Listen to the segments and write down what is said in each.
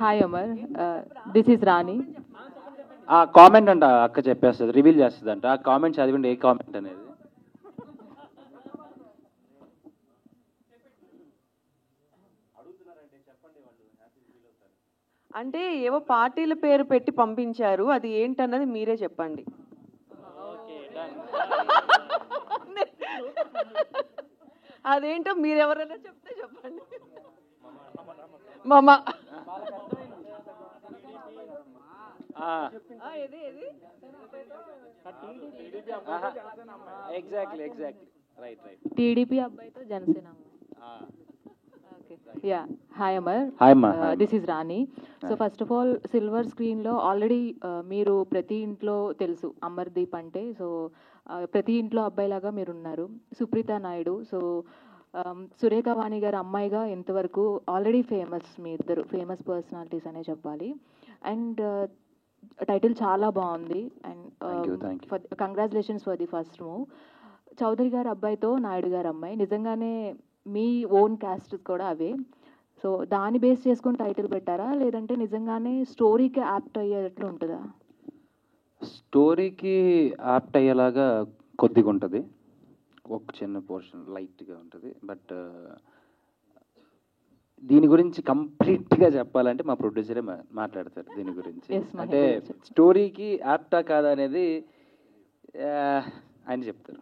Hi Amar, this is రాణి. ఆ comment అంట అక్క చెప్పేస్తుంది, రివీల్ చేస్తుంది అంట. ఆ కామెంట్ చదివండి, ఏ కామెంట్ అనేది. అంటే ఏవో పార్టీల పేరు పెట్టి పంపించారు, అది ఏంటన్నది మీరే చెప్పండి. అదేంటో మీరెవరైనా చెప్తే చెప్పండి. మామ ఎగ్జాక్ట్లీ రైట్. టీడీపీ అబ్బాయితో జనసేన అమ్మాయి. యా, హాయ్ అమర్, హాయ్ అమ్మా. This is Rani. So first of all, silver స్క్రీన్లో ఆల్రెడీ మీరు ప్రతి ఇంట్లో తెలుసు అమర్దీప్ అంటే. సో ప్రతి ఇంట్లో అబ్బాయిలాగా మీరు ఉన్నారు. సుప్రీత నాయుడు, సో సురేఖ వాణి గారు అమ్మాయిగా ఇంతవరకు ఆల్రెడీ ఫేమస్, మీ ఇద్దరు ఫేమస్ పర్సనాలిటీస్ అనే చెప్పాలి. అండ్ టైటిల్ చాలా బాగుంది. And congratulations for the first move. Chowdary garu అబ్బాయితో నాయుడు గారు అమ్మాయి, నిజంగానే మీ ఓన్ క్యాస్ట్ కూడా అవే. సో దాన్ని బేస్ చేసుకొని టైటిల్ పెట్టారా, లేదంటే నిజంగానే స్టోరీకి యాప్ట్ అయ్యేటట్లు ఉంటుందా? స్టోరీకి యాప్ట్ అయ్యేలాగా కొద్దిగా ఉంటుంది, ఒక చిన్న పోర్షన్ లైట్గా ఉంటుంది. బట్ దీని గురించి కంప్లీట్గా చెప్పాలంటే మా ప్రొడ్యూసరే మాట్లాడతారు దీని గురించి. అంటే స్టోరీకి యాప్టా కాదా అనేది ఆయన చెప్తారు.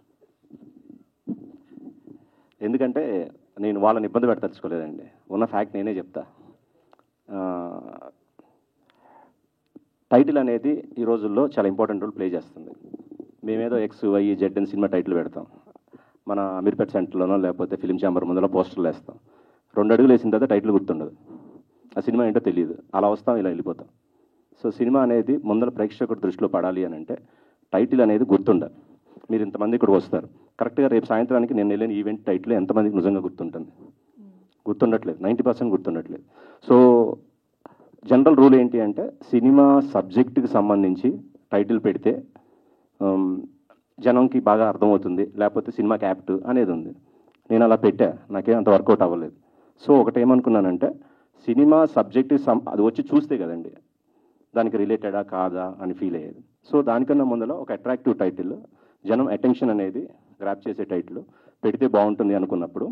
ఎందుకంటే నేను వాళ్ళని ఇబ్బంది పెట్టదలుచుకోలేదండి, ఉన్న ఫ్యాక్ట్ నేనే చెప్తా. టైటిల్ అనేది ఈ రోజుల్లో చాలా ఇంపార్టెంట్ రోల్ ప్లే చేస్తుంది. మేమేదో XYZ అని సినిమా టైటిల్ పెడతాం, మన అమీర్పేట్ సెంటర్లోనో లేకపోతే ఫిలిం ఛాంబర్ ముందులో పోస్టర్లు వేస్తాం. 2 అడుగులు వేసిన తర్వాత టైటిల్ గుర్తుండదు, ఆ సినిమా ఏంటో తెలియదు, అలా వస్తాం ఇలా వెళ్ళిపోతాం. సో సినిమా అనేది ముందర ప్రేక్షకుడి దృష్టిలో పడాలి అని అంటే టైటిల్ అనేది గుర్తుండాలి. మీరు ఇంతమంది ఇక్కడికి వస్తారు, కరెక్ట్గా రేపు సాయంత్రానికి నేను వెళ్ళిన ఈవెంట్ టైటిల్ ఎంతమందికి నిజంగా గుర్తుంటుంది? గుర్తుండట్లేదు, 90% గుర్తుండట్లేదు. సో జనరల్ రూల్ ఏంటి అంటే సినిమా సబ్జెక్టుకి సంబంధించి టైటిల్ పెడితే జనంకి బాగా అర్థమవుతుంది, లేకపోతే సినిమాకి యాప్ట్ అనేది ఉంది. నేను అలా పెట్టా, నాకేం అంత వర్కౌట్ అవ్వలేదు. సో ఒకటి ఏమనుకున్నానంటే సినిమా సబ్జెక్టు అది వచ్చి చూస్తే కదండి దానికి రిలేటెడా కాదా అని ఫీల్ అయ్యేది. సో దానికన్నా ముందర ఒక అట్రాక్టివ్ టైటిల్, జనం అటెన్షన్ అనేది గ్రాప్ చేసే టైటిల్ పెడితే బాగుంటుంది అనుకున్నప్పుడు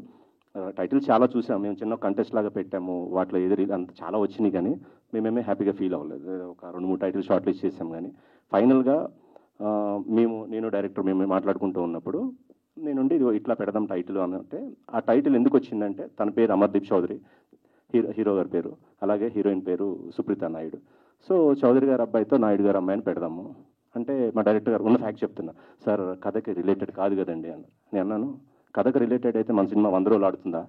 టైటిల్ చాలా చూసాం మేము, చిన్న కంటెస్ట్ లాగా పెట్టాము, వాటిలో ఏది అంత చాలా వచ్చినాయి కానీ మేమేమే హ్యాపీగా ఫీల్ అవ్వలేదు. ఒక 2-3 టైటిల్ షార్ట్ లిస్ట్ చేసాం కానీ ఫైనల్గా నేను డైరెక్టర్ మేము మాట్లాడుకుంటూ ఉన్నప్పుడు నేనుండి ఇది ఇట్లా పెడదాం టైటిల్ అని అంటే, ఆ టైటిల్ ఎందుకు వచ్చిందంటే తన పేరు అమర్దీప్ చౌదరి, హీరో గారి పేరు, అలాగే హీరోయిన్ పేరు సుప్రీత నాయుడు. సో చౌదరి గారి అబ్బాయితో నాయుడు గారు అమ్మాయిని పెడదాము అంటే మా డైరెక్టర్ గారు ఉన్న ఫ్యాక్ట్ చెప్తున్నా, సార్ కథకి రిలేటెడ్ కాదు కదండి అన్న. నేను అన్నాను, కథకు రిలేటెడ్ అయితే మన సినిమా 100 రోజులు ఆడుతుందా?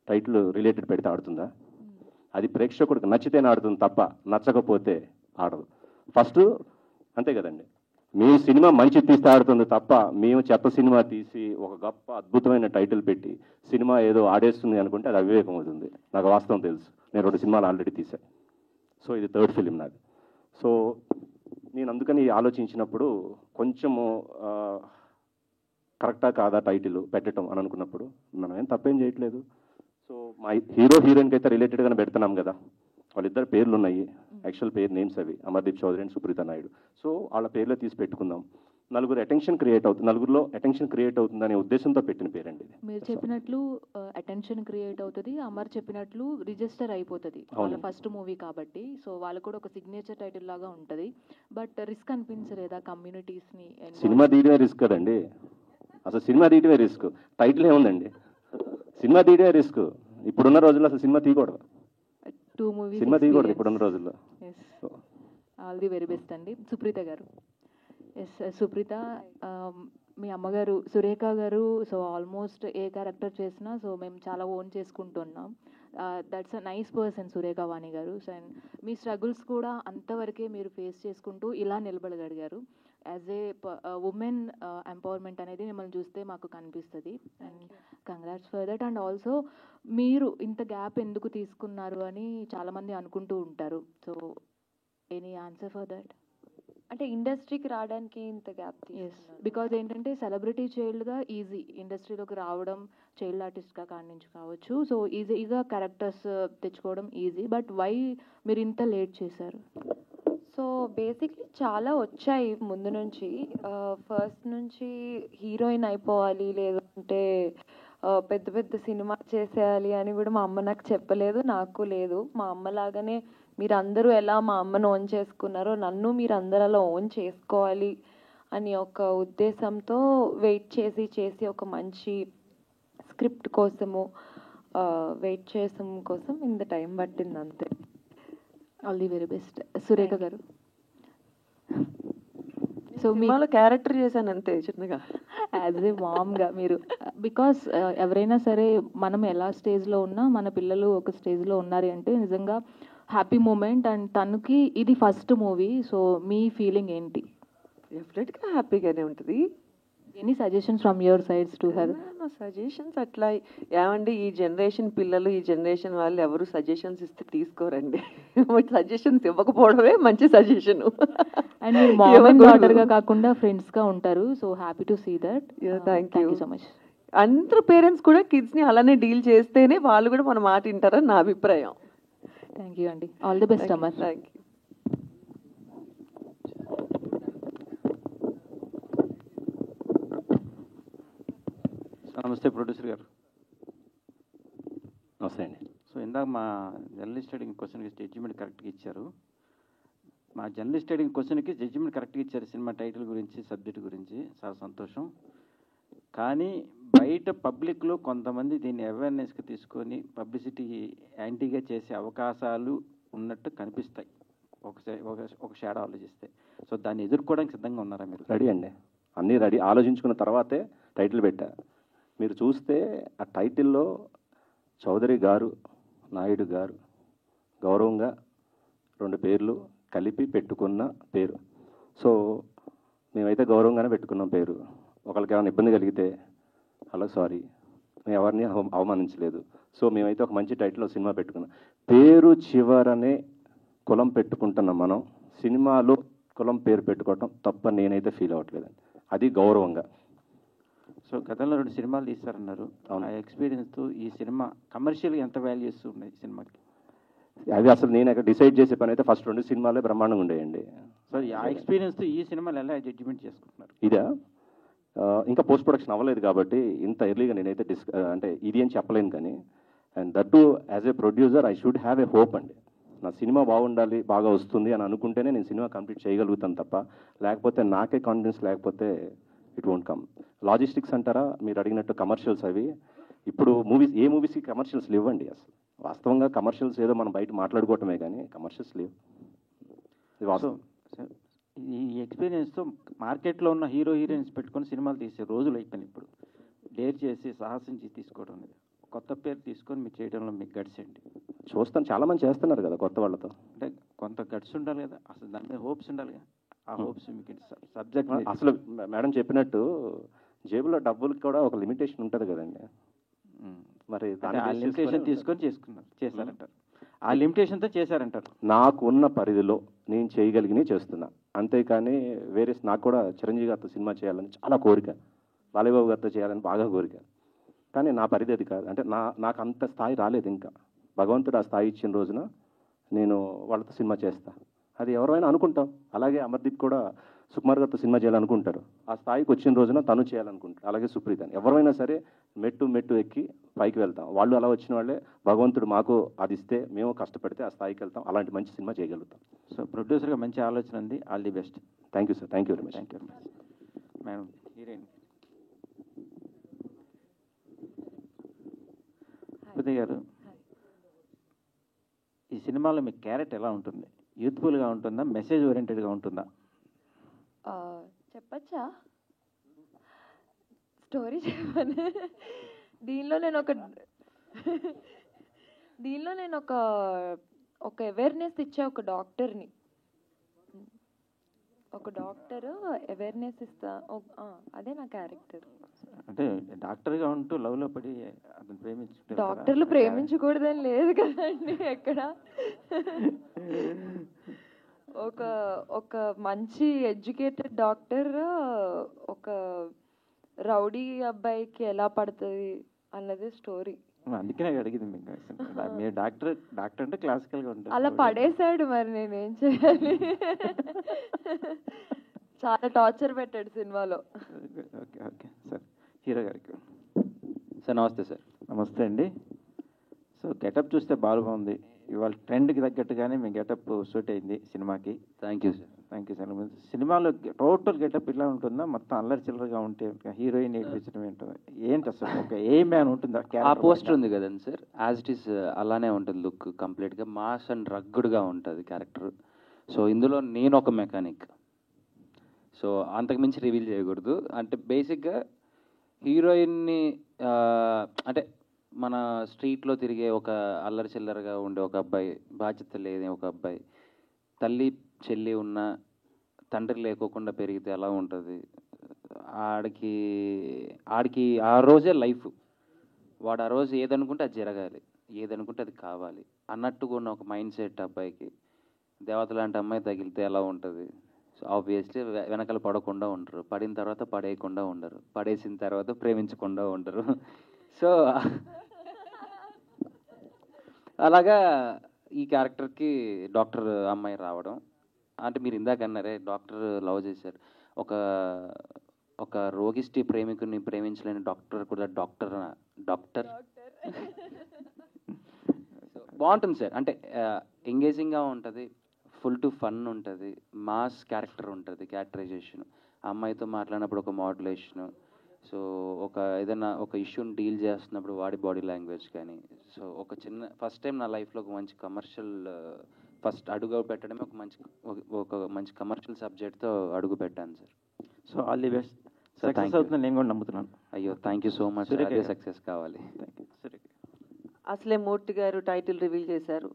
టైటిల్ రిలేటెడ్ పెడితే ఆడుతుందా? అది ప్రేక్షకుడికి నచ్చితేనే ఆడుతుంది తప్ప నచ్చకపోతే ఆడదు. ఫస్ట్ అంతే కదండి, మేము సినిమా మంచి తీస్తే ఆడుతుంది తప్ప మేము చెత్త సినిమా తీసి ఒక గొప్ప అద్భుతమైన టైటిల్ పెట్టి సినిమా ఏదో ఆడేస్తుంది అనుకుంటే అది అవివేకం అవుతుంది. నాకు వాస్తవం తెలుసు, నేను 2 సినిమాలు ఆల్రెడీ తీశాను. సో ఇది 3rd ఫిలిం నాది. సో నేను అందుకని ఆలోచించినప్పుడు కొంచెము కరెక్టా కాదా టైటిల్ పెట్టడం అని అనుకున్నప్పుడు మనం ఏం తప్పేం చేయట్లేదు. సో మా హీరోయిన్కి అయితే రిలేటెడ్గానే పెడుతున్నాం కదా, వాళ్ళిద్దరు పేర్లు ఉన్నాయి, యాక్చువల్ పేరు నేమ్స్ అవి అమర్దీప్ చౌదరి అండ్ సుప్రీత నాయుడు. సో వాళ్ళ పేర్లో తీసి పెట్టుకుందాం, నలుగురిలో అటెన్షన్ క్రియేట్ అవుతుందనే ఉద్దేశంతో పెట్టిన పేరండి ఇది. మీరు చెప్పినట్లు అటెన్షన్ క్రియేట్ అవుతుంది, అమర్ చెప్పినట్లు రిజిస్టర్ అయిపోతుంది వాళ్ళ ఫస్ట్ మూవీ కాబట్టి. సో వాళ్ళు కూడా ఒక సిగ్నేచర్ టైటిల్ లాగా ఉంటుంది. బట్ రిస్క్ అనిపించలేదా కమ్యూనిటీస్ని? సినిమా తీయడమే రిస్క్ కదండి, అసలు సినిమా తీయడమే రిస్క్, టైటిల్ ఏముందండి? సినిమా తీయడమే రిస్క్. ఇప్పుడున్న రోజుల్లో అసలు సినిమా తీయకూడదు, 2 మూవీస్ సినిమా తీయకూడదు ఇప్పుడున్న రోజుల్లో. ఆల్ ది వెరీ బెస్ట్ అండి. సుప్రీత గారు. సుప్రీత, మీ అమ్మగారు సురేఖ గారు, సో ఆల్మోస్ట్ ఏ క్యారెక్టర్ చేసినా సో మేము చాలా ఓన్ చేసుకుంటున్నాం. That's a nice person Surekha Vani garu. So and me struggles కూడా అంతవరకే మీరు ఫేస్ చేసుకుంటూ ఇలా నిలబడగలిగారు. యాజ్ ఏ ఉమెన్ ఎంపవర్మెంట్ అనేది మిమ్మల్ని చూస్తే మాకు కనిపిస్తుంది. And congrats for that. And also మీరు ఇంత గ్యాప్ ఎందుకు తీసుకున్నారు అని చాలామంది అనుకుంటూ ఉంటారు. So any answer for that? అంటే ఇండస్ట్రీకి రావడానికి ఇంత గ్యాప్ ఎస్, బికాజ్ ఏంటంటే సెలబ్రిటీ చైల్డ్గా ఈజీ ఇండస్ట్రీలోకి రావడం, చైల్డ్ ఆర్టిస్ట్గా కాడి నుంచి కావచ్చు. సో ఈజీగా క్యారెక్టర్స్ తెచ్చుకోవడం ఈజీ. బట్ వై మీరు ఇంత లేట్ చేశారు? సో బేసిక్లీ చాలా వచ్చాయి ముందు నుంచి. ఫస్ట్ నుంచి హీరోయిన్ అయిపోవాలి, లేదంటే పెద్ద పెద్ద సినిమా చేసేయాలి అని కూడా మా అమ్మ నాకు చెప్పలేదు, నాకు లేదు. మా అమ్మ లాగానే మీరు అందరూ ఎలా మా అమ్మను ఓన్ చేసుకున్నారో నన్ను మీరు అందరూ అలా ఓన్ చేసుకోవాలి అని ఒక ఉద్దేశంతో వెయిట్ చేసి ఒక మంచి స్క్రిప్ట్ కోసము వెయిట్ చేసాం కోసం ఇంత టైం పట్టింది అంతే. All the very best. Surekha garu, so సినిమాలో క్యారెక్టర్ చేశాను అంతే చిన్నగా, యాజ్ ఏ మామ్గా మీరు, బికాస్ ఎవరైనా సరే మనం ఎలా స్టేజ్లో ఉన్నా మన పిల్లలు ఒక స్టేజ్లో ఉన్నారు అంటే నిజంగా హ్యాపీ మూమెంట్. అండ్ తనకి ఇది ఫస్ట్ మూవీ, సో మీ ఫీలింగ్ ఏంటి? డెఫినెట్గా హ్యాపీగానే ఉంటుంది. Any suggestions from your sides to her? Suggestions అట్లా ఏమండి, ఈ జనరేషన్ పిల్లలు, ఈ జనరేషన్ వాళ్ళు ఎవరు సజెషన్స్ ఇస్తే తీసుకోరండి. సజెషన్స్ ఇవ్వకపోవడమే మంచి సజెషన్. అండ్ మీరు మామ్ అండ్ డాటర్ గా కాకుండా ఫ్రెండ్స్ గా ఉంటారు, so happy to see that. Thank you so much. అందరు పేరెంట్స్ కూడా కిడ్స్ ని అలానే డీల్ చేస్తేనే వాళ్ళు కూడా మన మాట వింటారని నా అభిప్రాయం. థ్యాంక్ యూ అండి. All the best Amar. Thank you. నమస్తే ప్రొడ్యూసర్ గారు. నమస్తే అండి. సో ఇందాక మా జర్నలిస్ట్ అడిగిన క్వశ్చన్కి జడ్జిమెంట్ కరెక్ట్గా ఇచ్చారు. మా జర్నలిస్ట్ అడిగిన క్వశ్చన్కి జడ్జిమెంట్ కరెక్ట్గా ఇచ్చారు. సినిమా టైటిల్ గురించి, సబ్జెక్ట్ గురించి చాలా సంతోషం. కానీ బయట పబ్లిక్లో కొంతమంది దీన్ని అవేర్నెస్కి తీసుకొని పబ్లిసిటీ యాంటీగా చేసే అవకాశాలు ఉన్నట్టు కనిపిస్తాయి ఒక షాడో ఆలోచిస్తే. సో దాన్ని ఎదుర్కోవడానికి సిద్ధంగా ఉన్నారా మీరు? రెడీ అండి, అన్నీ రెడీ. ఆలోచించుకున్న తర్వాతే టైటిల్ పెట్టా. మీరు చూస్తే ఆ టైటిల్లో చౌదరి గారు, నాయుడు గారు గౌరవంగా 2 పేర్లు కలిపి పెట్టుకున్న పేరు. సో మేమైతే గౌరవంగానే పెట్టుకున్నాం పేరు. ఒకరికి ఏమైనా ఇబ్బంది కలిగితే హలో సారీ, మేము ఎవరిని అవమానించలేదు. సో మేమైతే ఒక మంచి టైటిల్లో సినిమా పెట్టుకున్నాం. పేరు చివరనే కులం పెట్టుకుంటున్నాం మనం. సినిమాలో కులం పేరు పెట్టుకోవటం తప్ప నేనైతే ఫీల్ అవ్వట్లేదండి. అది గౌరవంగా. సో గతంలో 2 సినిమాలు తీస్తారన్నారు. ఆ ఎక్స్పీరియన్స్తో ఈ సినిమా కమర్షియల్గా ఎంత వాల్యూస్ ఉన్నాయి సినిమాకి? అది అసలు నేను అక్కడ డిసైడ్ చేసే పని అయితే ఫస్ట్ 2 సినిమాలే బ్రహ్మాండంగా ఉండేయండి. సో ఆ ఎక్స్పీరియన్స్తో ఈ సినిమాలు ఎలా జడ్జిమెంట్ చేసుకుంటున్నారు? ఇదా ఇంకా పోస్ట్ ప్రొడక్షన్ అవ్వలేదు కాబట్టి ఇంత ఎర్లీగా నేనైతే అంటే ఇది అని చెప్పలేను. కానీ and that to as a producer I should have a hope అండి. నా సినిమా బాగుండాలి, బాగా వస్తుంది అని అనుకుంటేనే నేను సినిమా కంప్లీట్ చేయగలుగుతాను తప్ప, లేకపోతే నాకే కాన్ఫిడెన్స్ లేకపోతే ఇట్ వోంట్ కమ్. లాజిస్టిక్స్ అంటారా మీరు అడిగినట్టు, కమర్షియల్స్ అవి ఇప్పుడు ఏ మూవీస్కి కమర్షియల్స్ లేవండి. అసలు వాస్తవంగా కమర్షియల్స్ ఏదో మనం బయట మాట్లాడుకోవటమే కానీ కమర్షియల్స్ లేవు. ఈ ఎక్స్పీరియన్స్తో మార్కెట్లో ఉన్న హీరో హీరోయిన్స్ పెట్టుకొని సినిమాలు తీసే రోజులు అయిపోయినాయి. ఇప్పుడు డేర్ చేసి సాహసించి తీసుకోవడం అనేది, కొత్త పేరు తీసుకొని మీరు చేయడంలో మీకు గట్స్ ఏంటి? చూస్తాను, చాలామంది చేస్తున్నారు కదా కొత్త వాళ్ళతో. అంటే కొంత గట్స్ ఉండాలి కదా, అసలు దాని మీద హోప్స్ ఉండాలి కదా. ఆ హోప్స్ మీకు సబ్జెక్ట్ అసలు మేడం చెప్పినట్టు జేబులో డబ్బులకి కూడా ఒక లిమిటేషన్ ఉంటుంది కదండి. మరి ఆ లిమిటేషన్ తీసుకొని చేశారంటారు. ఆ లిమిటేషన్తో చేశారంటారు. నాకు ఉన్న పరిధిలో నేను చేయగలిగినవి చేస్తున్నా, అంతేకాని వేరే. నాకు కూడా చిరంజీవి గారితో సినిమా చేయాలని చాలా కోరిక, బాలయ్యబాబు గారితో చేయాలని బాగా కోరిక. కానీ నా పరిధి అది కాదు. అంటే నాకు అంత స్థాయి రాలేదు ఇంకా. భగవంతుడు ఆ స్థాయి ఇచ్చిన రోజున నేను వాళ్ళతో సినిమా చేస్తా. అది ఎవరైనా అనుకుంటాం. అలాగే అమర్దీప్ కూడా సుకుమార్ గారితో సినిమా చేయాలనుకుంటారు. ఆ స్థాయికి వచ్చిన రోజున తను చేయాలనుకుంటారు. అలాగే సుప్రీత అని ఎవరైనా సరే మెట్టు ఎక్కి పైకి వెళ్తాం. వాళ్ళు అలా వచ్చిన వాళ్ళే. భగవంతుడు మాకు అది ఇస్తే మేము కష్టపడితే ఆ స్థాయికి వెళ్తాం. అలాంటి మంచి సినిమా చేయగలుగుతాం. సో ప్రొడ్యూసర్గా మంచి ఆలోచన ఉంది. All the best. Thank you sir. Thank you very much. Thank you very much. Madam heroine Supritha garu, ఈ సినిమాలో మీ క్యారెక్టర్ ఎలా ఉంటుంది? యూత్ఫుల్గా ఉంటుందా, మెసేజ్ ఓరియంటెడ్గా ఉంటుందా? చెప్పచ్చా? స్టోరీ చెప్పను. దీనిలో నేను ఒక అవేర్నెస్ ఇచ్చే ఒక డాక్టర్ని. ఒక డాక్టర్ అవేర్నెస్ ఇస్తా, అదే నా క్యారెక్టర్. అంటే డాక్టర్గా ఉంటూ లవ్లో పడి అతను ప్రేమించుకుంటే డాక్టర్లు ప్రేమించకూడదని లేదు కదండి ఎక్కడ. ఒక ఒక మంచి ఎడ్యుకేటెడ్ డాక్టర్ ఒక రౌడీ అబ్బాయికి ఎలా పడుతుంది అన్నది స్టోరీ. అందుకనే అడిగింది మీకు అసలు. మీరు డాక్టర్ అంటే క్లాసికల్గా ఉంటుంది. అలా పడేసాడు, మరి నేనేం చేయాలి? చాలా టార్చర్ పెట్టాడు సినిమాలో. Okay okay sir. హీరో గారికి సార్ నమస్తే సార్. నమస్తే అండి. సో గెటప్ చూస్తే బాగుంది. ఇవాళ ట్రెండ్కి తగ్గట్టుగానే మీ గెటప్ సూట్ అయింది సినిమాకి. Thank you sir. Thank you sir. సినిమాలో టోటల్ గెటప్ ఇలా ఉంటుందా, మొత్తం అల్లరి చిల్లరగా ఉంటే హీరోయిన్ ఏడిపించడం ఏంటో ఏంటి అసలు? ఒక ఏ మ్యాన్ ఉంటుందా? ఆ పోస్టర్ ఉంది కదండి సార్, యాజ్ ఇట్ ఈస్ అలానే ఉంటుంది లుక్. కంప్లీట్గా మాస్ అండ్ రగ్గుడ్గా ఉంటుంది క్యారెక్టర్. సో ఇందులో నేను ఒక మెకానిక్. సో అంతకుమించి రివీల్ చేయకూడదు. అంటే బేసిక్గా హీరోయిన్ని అంటే మన స్ట్రీట్లో తిరిగే ఒక అల్లరి చిల్లరగా ఉండే ఒక అబ్బాయి, బాధ్యత లేని ఒక అబ్బాయి, తల్లి చెల్లి ఉన్న తండ్రి లేకోకుండా పెరిగితే ఎలా ఉంటుంది, ఆడికి ఆ రోజే లైఫ్. వాడు ఆ రోజు ఏదనుకుంటే అది జరగాలి, ఏదనుకుంటే అది కావాలి అన్నట్టుగా ఉన్న ఒక మైండ్ సెట్ అబ్బాయికి. దేవత లాంటి అమ్మాయి తగిలితే ఎలా ఉంటుంది? సో ఆబ్వియస్లీ వెనకాల పడకుండా ఉండరు, పడిన తర్వాత పడేయకుండా ఉండరు, పడేసిన తర్వాత ప్రేమించకుండా ఉండరు. సో అలాగా ఈ క్యారెక్టర్కి డాక్టర్ అమ్మాయి రావడం, అంటే మీరు ఇందాక అన్నారే డాక్టర్ లవ్ చేశారు, ఒక రోగిష్టి ప్రేమికుని ప్రేమించలేని డాక్టర్ కూడా డాక్టర్ బాగుంటుంది సార్. అంటే ఎంగేజింగ్గా ఉంటుంది, ఫుల్ టు ఫన్ ఉంటుంది, మాస్ క్యారెక్టర్ ఉంటుంది, క్యారెక్టరైజేషన్, అమ్మాయితో మాట్లాడినప్పుడు ఒక మాడ్యులేషను, సో ఏదైనా ఒక ఇష్యూని డీల్ చేస్తున్నప్పుడు వాడి బాడీ లాంగ్వేజ్ కానీ. సో ఒక చిన్న ఫస్ట్ టైం నా లైఫ్లో ఒక మంచి కమర్షియల్ ఫస్ట్ అడుగు పెట్టడమే ఒక మంచి కమర్షియల్ సబ్జెక్ట్తో అడుగు పెట్టాను sir. So all the best. Success అవుతుందని నేను కూడా నమ్ముతున్నాను. అయ్యో థ్యాంక్ యూ సో మచ్. అదే సక్సెస్ కావాలి. అసలే మూర్తి గారు టైటిల్ రివీల్ చేశారు.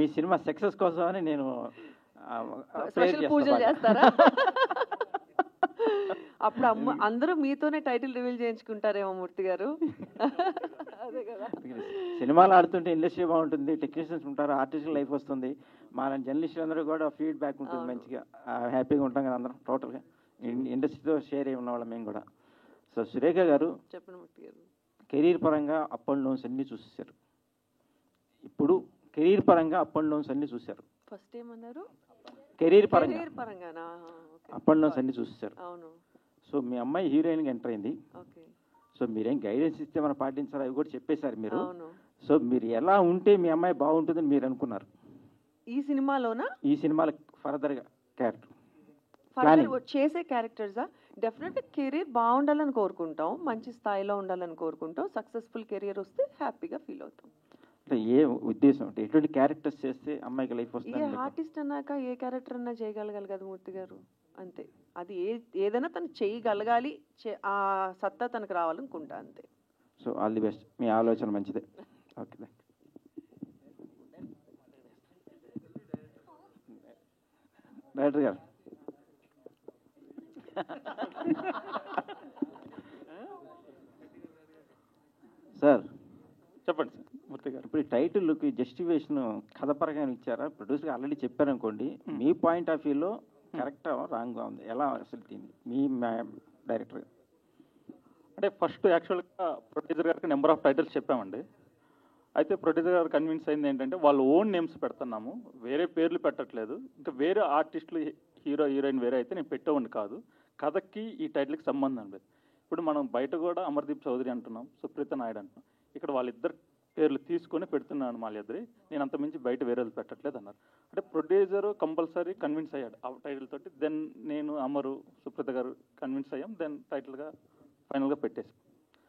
మీ సినిమా సక్సెస్ కోసమని నేను స్పెషల్ పూజలు చేస్తారా? అప్పుడు అందరూ మీతోనే టైటిల్ రివీల్ చేయించుకుంటారేమో మూర్తి గారు. అదే కదా, సినిమాలు ఆడుతుంటే ఇండస్ట్రీ బాగుంటుంది, టెక్నీషియన్స్ ఉంటారు, ఆర్టిస్టుల లైఫ్ వస్తుంది, మన జర్నలిస్టులు అందరూ కూడా ఫీడ్బ్యాక్ ఉంటుంది, మంచిగా హ్యాపీగా ఉంటాం కదా అందరం. టోటల్గా ఇండస్ట్రీతో షేర్ అయి ఉన్నవాళ్ళం మేము కూడా. సో సురేఖ గారు చెప్పండి మూర్తి గారు. కెరీర్ పరంగా అప్ అండ్ డౌన్స్ అన్నీ చూసేశారు. ఇప్పుడు కెరీర్ పరంగా అప్ అండ్ డౌన్స్ అన్నీ చూశారు. ఫస్ట్ ఏమన్నారు? కెరీర్ పరంగా అప్ అండ్ డౌన్స్ అన్నీ చూసేశారు. అవును. సో మీ అమ్మాయి హీరోయిన్గా ఎంటర్ అయింది. ఓకే. సో మీరేం గైడెన్స్ ఇస్తే మనం పాటించాలి అవి కూడా చెప్పేశారు మీరు. అవును. సో మీరు ఎలా ఉంటే మీ అమ్మాయి బాగుంటుందని మీరు అనుకున్నారు ఈ సినిమాలోనా? ఈ సినిమాలో ఫర్దర్గా క్యారెక్టర్ చేసే క్యారెక్టర్సా? డెఫినెట్గా కెరీర్ బాగుండాలని కోరుకుంటాం, మంచి స్థాయిలో ఉండాలని కోరుకుంటాం, సక్సెస్ఫుల్ కెరీర్ వస్తే హ్యాపీగా ఫీల్ అవుతాం. అంటే ఏ ఉద్దేశం, అంటే ఎటువంటి క్యారెక్టర్స్ చేస్తే అమ్మాయికి లైఫ్ వస్తుంది? ఏ ఆర్టిస్ట్ అన్నాక ఏ క్యారెక్టర్ అన్నా చేయగలగాలి కదా మూర్తి గారు. అంతే, అది ఏదైనా తను చేయగలగాలి, ఆ సత్తా తనకు రావాలనుకుంటా అంతే. So all the best. మీ ఆలోచన మంచిదే. ఓకే. డైరెక్టర్ గారు సార్ చెప్పండి సార్. మూర్తి గారు ఇప్పుడు టైటిల్కి జస్టిఫికేషన్ కథపరంగా ఇచ్చారా? ప్రొడ్యూసర్గా ఆల్రెడీ చెప్పారనుకోండి, మీ పాయింట్ ఆఫ్ వ్యూలో కరెక్టా రాంగ్గా ఉంది, ఎలా అసలు దీన్ని మీ డైరెక్టర్? అంటే ఫస్ట్ యాక్చువల్గా ప్రొడ్యూసర్ గారికి నెంబర్ ఆఫ్ టైటిల్స్ చెప్పామండి. అయితే ప్రొడ్యూసర్ గారు కన్విన్స్ అయింది ఏంటంటే వాళ్ళ ఓన్ నేమ్స్ పెడుతున్నాము, వేరే పేర్లు పెట్టట్లేదు, ఇంకా వేరే ఆర్టిస్టులు హీరో హీరోయిన్ వేరే అయితే నేను పెట్టేవాడిని కాదు, కథకి ఈ టైటిల్కి సంబంధం లేదు. ఇప్పుడు మనం బయట కూడా అమర్దీప్ చౌదరి అంటున్నాం, సుప్రీత నాయుడు అంటున్నాం, ఇక్కడ వాళ్ళిద్దరు పేర్లు తీసుకొని పెడుతున్నాను వాళ్ళిద్దరి, నేను అంత మించి బయట వేరే పెట్టట్లేదు అన్నారు. అంటే ప్రొడ్యూసర్ కంపల్సరీ కన్విన్స్ అయ్యాడు ఆ టైటిల్ తోటి. దెన్ నేను అమరు సుప్రీత గారు కన్విన్స్ అయ్యాం, దెన్ టైటిల్గా ఫైనల్గా పెట్టేసి.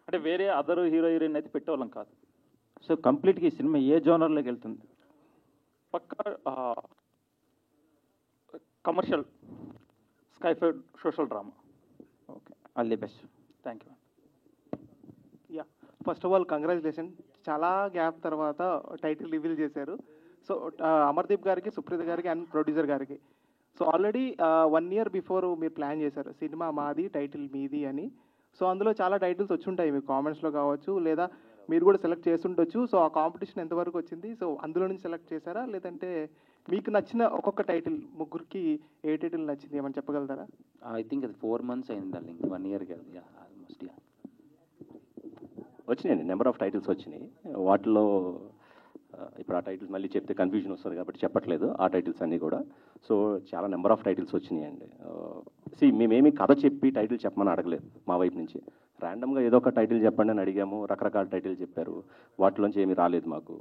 అంటే వేరే అదర్ హీరో హీరోయిన్ అయితే పెట్టేవాళ్ళం కాదు. సో కంప్లీట్గా ఈ సినిమా ఏ జోనర్లోకి వెళ్తుంది? పక్కా commercial sci-fi social drama. Okay, all the best. Thank you. Yeah, first of all congratulation. చాలా గ్యాప్ తర్వాత టైటిల్ రివీల్ చేశారు. సో అమర్దీప్ గారికి, సుప్రీత గారికి అండ్ ప్రొడ్యూసర్ గారికి. సో ఆల్రెడీ 1 year బిఫోర్ మీరు ప్లాన్ చేశారు సినిమా మాది, టైటిల్ మీది అని. సో అందులో చాలా టైటిల్స్ వచ్చి ఉంటాయి మీకు కామెంట్స్లో కావచ్చు, లేదా మీరు కూడా సెలెక్ట్ చేస్తుండొచ్చు. సో ఆ కాంపిటీషన్ ఎంతవరకు వచ్చింది? సో అందులో నుంచి సెలెక్ట్ చేశారా, లేదంటే మీకు నచ్చిన ఒక్కొక్క టైటిల్, ముగ్గురికి ఏ టైటిల్ నచ్చింది ఏమైనా చెప్పగలుగుతారా? ఐ థింక్ అది 4 months అయింది డార్లింగ్, 1 year కాదు, ఆల్మోస్ట్. వచ్చినాయండి, నెంబర్ ఆఫ్ టైటిల్స్ వచ్చినాయి. వాటిలో ఇప్పుడు ఆ టైటిల్స్ మళ్ళీ చెప్తే కన్ఫ్యూజన్ వస్తుంది కాబట్టి చెప్పట్లేదు ఆ టైటిల్స్ అన్నీ కూడా. సో చాలా నెంబర్ ఆఫ్ టైటిల్స్ వచ్చినాయండి. మేమేమి కథ చెప్పి టైటిల్ చెప్పమని అడగలేదు మా వైపు నుంచి. ర్యాండమ్గా ఏదో ఒక టైటిల్ చెప్పండి అని అడిగాము, రకరకాల టైటిల్ చెప్పారు, వాటిలోంచి ఏమీ రాలేదు మాకు.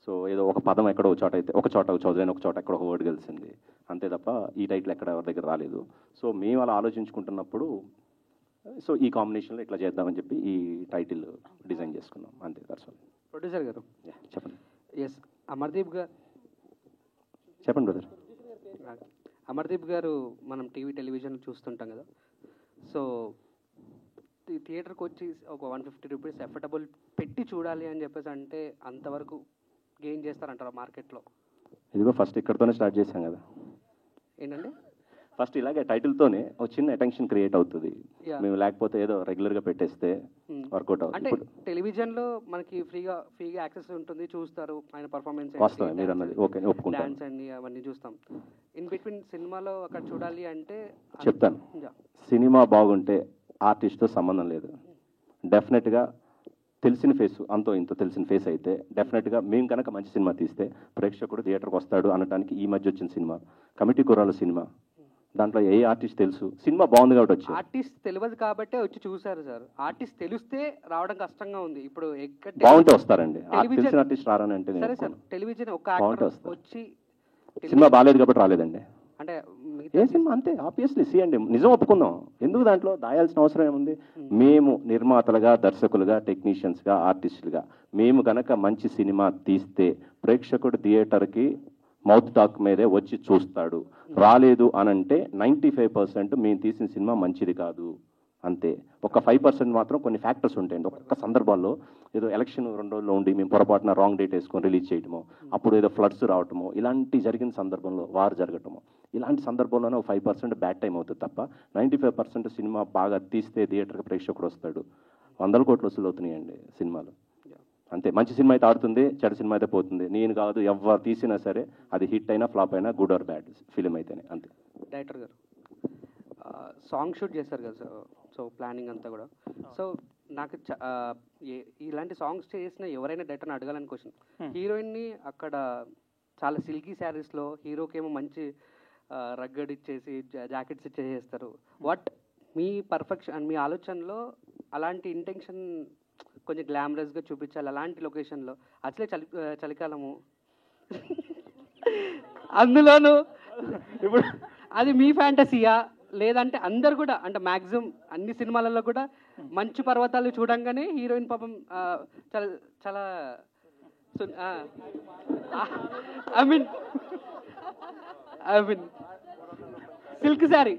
సో ఏదో ఒక పదం ఎక్కడో ఒక చోట అయితే ఒక చోట చదువులేని, ఒక చోట ఎక్కడ ఒక వర్డ్ కలిసింది అంతే తప్ప ఈ టైటిల్ ఎక్కడ ఎవరి దగ్గర రాలేదు. సో మేము అలా ఆలోచించుకుంటున్నప్పుడు సో ఈ కాంబినేషన్లో ఇట్లా చేద్దామని చెప్పి ఈ టైటిల్ డిజైన్ చేసుకున్నాం అంతే. That's all. ప్రొడ్యూసర్ గారు చెప్పండి. ఎస్, అమర్దీప్ గారు చెప్పండి బ్రదర్. అమర్దీప్ గారు మనం టెలివిజన్ చూస్తుంటాం కదా. సో థియేటర్కి వచ్చి ఒక 150 రూపీస్ ఎఫర్టబుల్ పెట్టి చూడాలి అని చెప్పేసి అంటే అంతవరకు గెయిన్ చేస్తారంటారా మార్కెట్లో? ఇదిగో ఫస్ట్ ఇక్కడతోనే స్టార్ట్ చేశాం కదా. ఏంటండి? ఫస్ట్ ఇలాగే టైటిల్తోనే ఒక చిన్న అటెన్షన్ క్రియేట్ అవుతుంది. Yeah. మేము లేకపోతే ఏదో రెగ్యులర్గా పెట్టేస్తే వర్కౌట్ అంటే అవుతుంది. టెలివిజన్లో మనకి ఫ్రీగా యాక్సెస్ ఉంటుంది, చూస్తారు ఆయన పర్ఫార్మెన్స్, వాస్తవం మీరు అన్నది. ఓకే, ఒప్పుకుంటాను. డాన్స్ అండి అవన్నీ చూస్తాం. ఇన్ బిట్వీన్ సినిమాలో అక్కడ చూడాలి అంటే చెప్తాను. Yeah. సినిమా బాగుంటే ఆర్టిస్ట్తో సంబంధం లేదు. డెఫినెట్గా తెలిసిన ఫేస్, అంతో ఇంతో తెలిసిన ఫేస్ అయితే డెఫినెట్గా మేము కనుక మంచి సినిమా తీస్తే ప్రేక్షకుడు థియేటర్కి వస్తాడు అనడానికి ఈ మధ్య వచ్చిన సినిమా కమిటీ కుర్రాళ్ళ సినిమా. దాంట్లో ఏ ఆర్టిస్ట్ తెలుసు, సినిమా బాగుంది కాబట్టి వచ్చి. ఆర్టిస్ట్ తెలియదు కాబట్టే వచ్చి చూసారు సార్. ఆర్టిస్ట్ తెలిస్తే రావడం కష్టంగా ఉంది ఇప్పుడు. బాగుంటే వస్తారండి, తెలిసిన ఆర్టిస్ట్ రారని అంటే సరే సార్, టెలివిజన్ ఒక బాగుంటే యాక్టర్ వచ్చి సినిమా బాగాలేదు కాబట్టి రాలేదండి. అంటే ఏ సినిమా అంతే ఆబ్వియస్లీ అండి, నిజం ఒప్పుకుందాం. ఎందుకు దాంట్లో దాయాల్సిన అవసరం ఏముంది? మేము నిర్మాతలుగా, దర్శకులుగా, టెక్నీషియన్స్గా, ఆర్టిస్టులుగా మేము గనక మంచి సినిమా తీస్తే ప్రేక్షకుడు థియేటర్కి మౌత్ టాక్ మీదే వచ్చి చూస్తాడు. రాలేదు అనంటే 95% మేము తీసిన సినిమా మంచిది కాదు అంతే. ఒక 5% మాత్రం కొన్ని ఫ్యాక్టర్స్ ఉంటాయండి. ఒక్కొక్క సందర్భాల్లో ఏదో ఎలక్షన్ 2 రోజుల్లో ఉండి మేము పొరపాటున రాంగ్ డేట్ వేసుకొని రిలీజ్ చేయటము, అప్పుడు ఏదో ఫ్లడ్స్ రావటము, ఇలాంటి జరిగిన సందర్భంలో వారు జరగటము, ఇలాంటి సందర్భంలోనే ఒక 5% బ్యాడ్ టైం అవుతుంది తప్ప 95% సినిమా బాగా తీస్తే థియేటర్కి ప్రేక్షకుడు వస్తాడు. 100 కోట్లు వసూలు అవుతున్నాయండి సినిమాలు అంతే. మంచి సినిమా అయితే ఆడుతుంది, చెడు సినిమా అయితే పోతుంది. నేను కాదు, ఎవరు తీసినా సరే అది హిట్ అయినా ఫ్లాప్ అయినా, గుడ్ ఆర్ బ్యాడ్ ఫిలిం అయితేనే అంతే. డైరెక్టర్ గారు సాంగ్ షూట్ చేశారు కదా సార్, సో ప్లానింగ్ అంతా కూడా. సో నాకు ఇలాంటి సాంగ్స్ చేసిన ఎవరైనా డైరెక్టర్ని అడగాలని క్వశ్చన్. హీరోయిన్ని అక్కడ చాలా సిల్కీ శారీస్లో, హీరోకి ఏమో మంచి రగ్గడ్ ఇచ్చేసి జాకెట్స్ ఇచ్చేసేస్తారు. వాట్ మీ పర్ఫెక్షన్, మీ ఆలోచనలో అలాంటి ఇంటెన్షన్ కొంచెం గ్లామరస్గా చూపించాలి అలాంటి లొకేషన్లో? అసలే చలికాలము అందులోనూ ఇప్పుడు అది మీ ఫ్యాంటసీయా, లేదంటే అందరు కూడా అంటే మ్యాక్సిమం అన్ని సినిమాలలో కూడా మంచు పర్వతాలు చూడంగానే హీరోయిన్ పాపం చాలా చాలా ఐ మీన్ సిల్క్ శారీ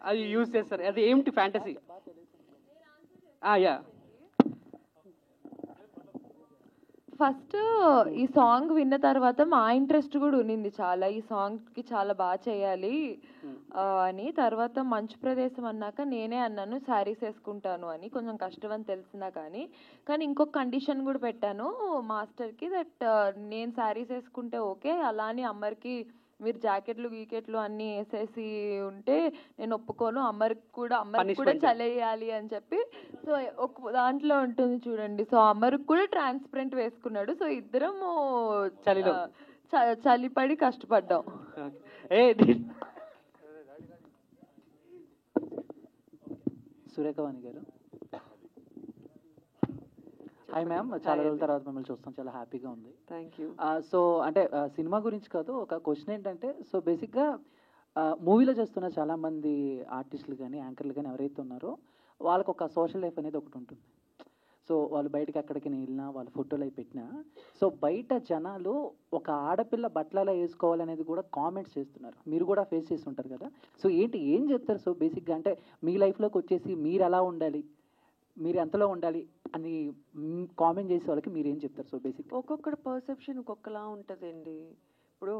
అది యూజ్ చేస్తారు. అది ఏమిటి ఫ్యాంటసీ? యా ఫస్ట్ ఈ సాంగ్ విన్న తర్వాత మా ఇంట్రెస్ట్ కూడా ఉన్నింది చాలా, ఈ సాంగ్కి చాలా బాగా చేయాలి అని. తర్వాత మంచు ప్రదేశం అన్నాక నేనే అన్నాను శారీస్ వేసుకుంటాను అని, కొంచెం కష్టం అని తెలిసినా కానీ ఇంకొక కండిషన్ కూడా పెట్టాను మాస్టర్కి, దట్ నేను శారీస్ వేసుకుంటే ఓకే, అలా అని అమ్మరికి మీరు జాకెట్లు గీకెట్లు అన్నీ వేసేసి ఉంటే నేను ఒప్పుకోను, అమ్మరికి కూడా చలేయాలి అని చెప్పి. సో ఒక దాంట్లో ఉంటుంది చూడండి, సో అమ్మరికి కూడా ట్రాన్స్పరెంట్ వేసుకున్నాడు. సో ఇద్దరము చలిపడి కష్టపడ్డాం. సురేఖవాణి గారు, హాయ్ మ్యామ్, చాలా రోజుల తర్వాత మిమ్మల్ని చూస్తాం, చాలా హ్యాపీగా ఉంది. Thank you. సో అంటే సినిమా గురించి కాదు, ఒక క్వశ్చన్ ఏంటంటే, సో బేసిక్గా మూవీలో చేస్తున్న చాలామంది ఆర్టిస్టులు కానీ యాంకర్లు కానీ ఎవరైతే ఉన్నారో వాళ్ళకు ఒక సోషల్ లైఫ్ అనేది ఒకటి ఉంటుంది. సో వాళ్ళు బయటకి ఎక్కడికి వెళ్ళినా, వాళ్ళ ఫోటోలు అవి పెట్టినా, సో బయట జనాలు ఒక ఆడపిల్ల బట్టలలో వేసుకోవాలనేది కూడా కామెంట్స్ చేస్తున్నారు. మీరు కూడా ఫేస్ చేసి ఉంటారు కదా. సో ఏం చెప్తారు? సో బేసిక్గా అంటే మీ లైఫ్లోకి వచ్చేసి మీరు ఎలా ఉండాలి, మీరు ఎంతలో ఉండాలి అని కామెంట్ చేసే వాళ్ళకి మీరు ఏం చెప్తారు? సో బేసిక్ ఒక్కొక్కటి పర్సెప్షన్ ఒక్కొక్కలా ఉంటుందండి. ఇప్పుడు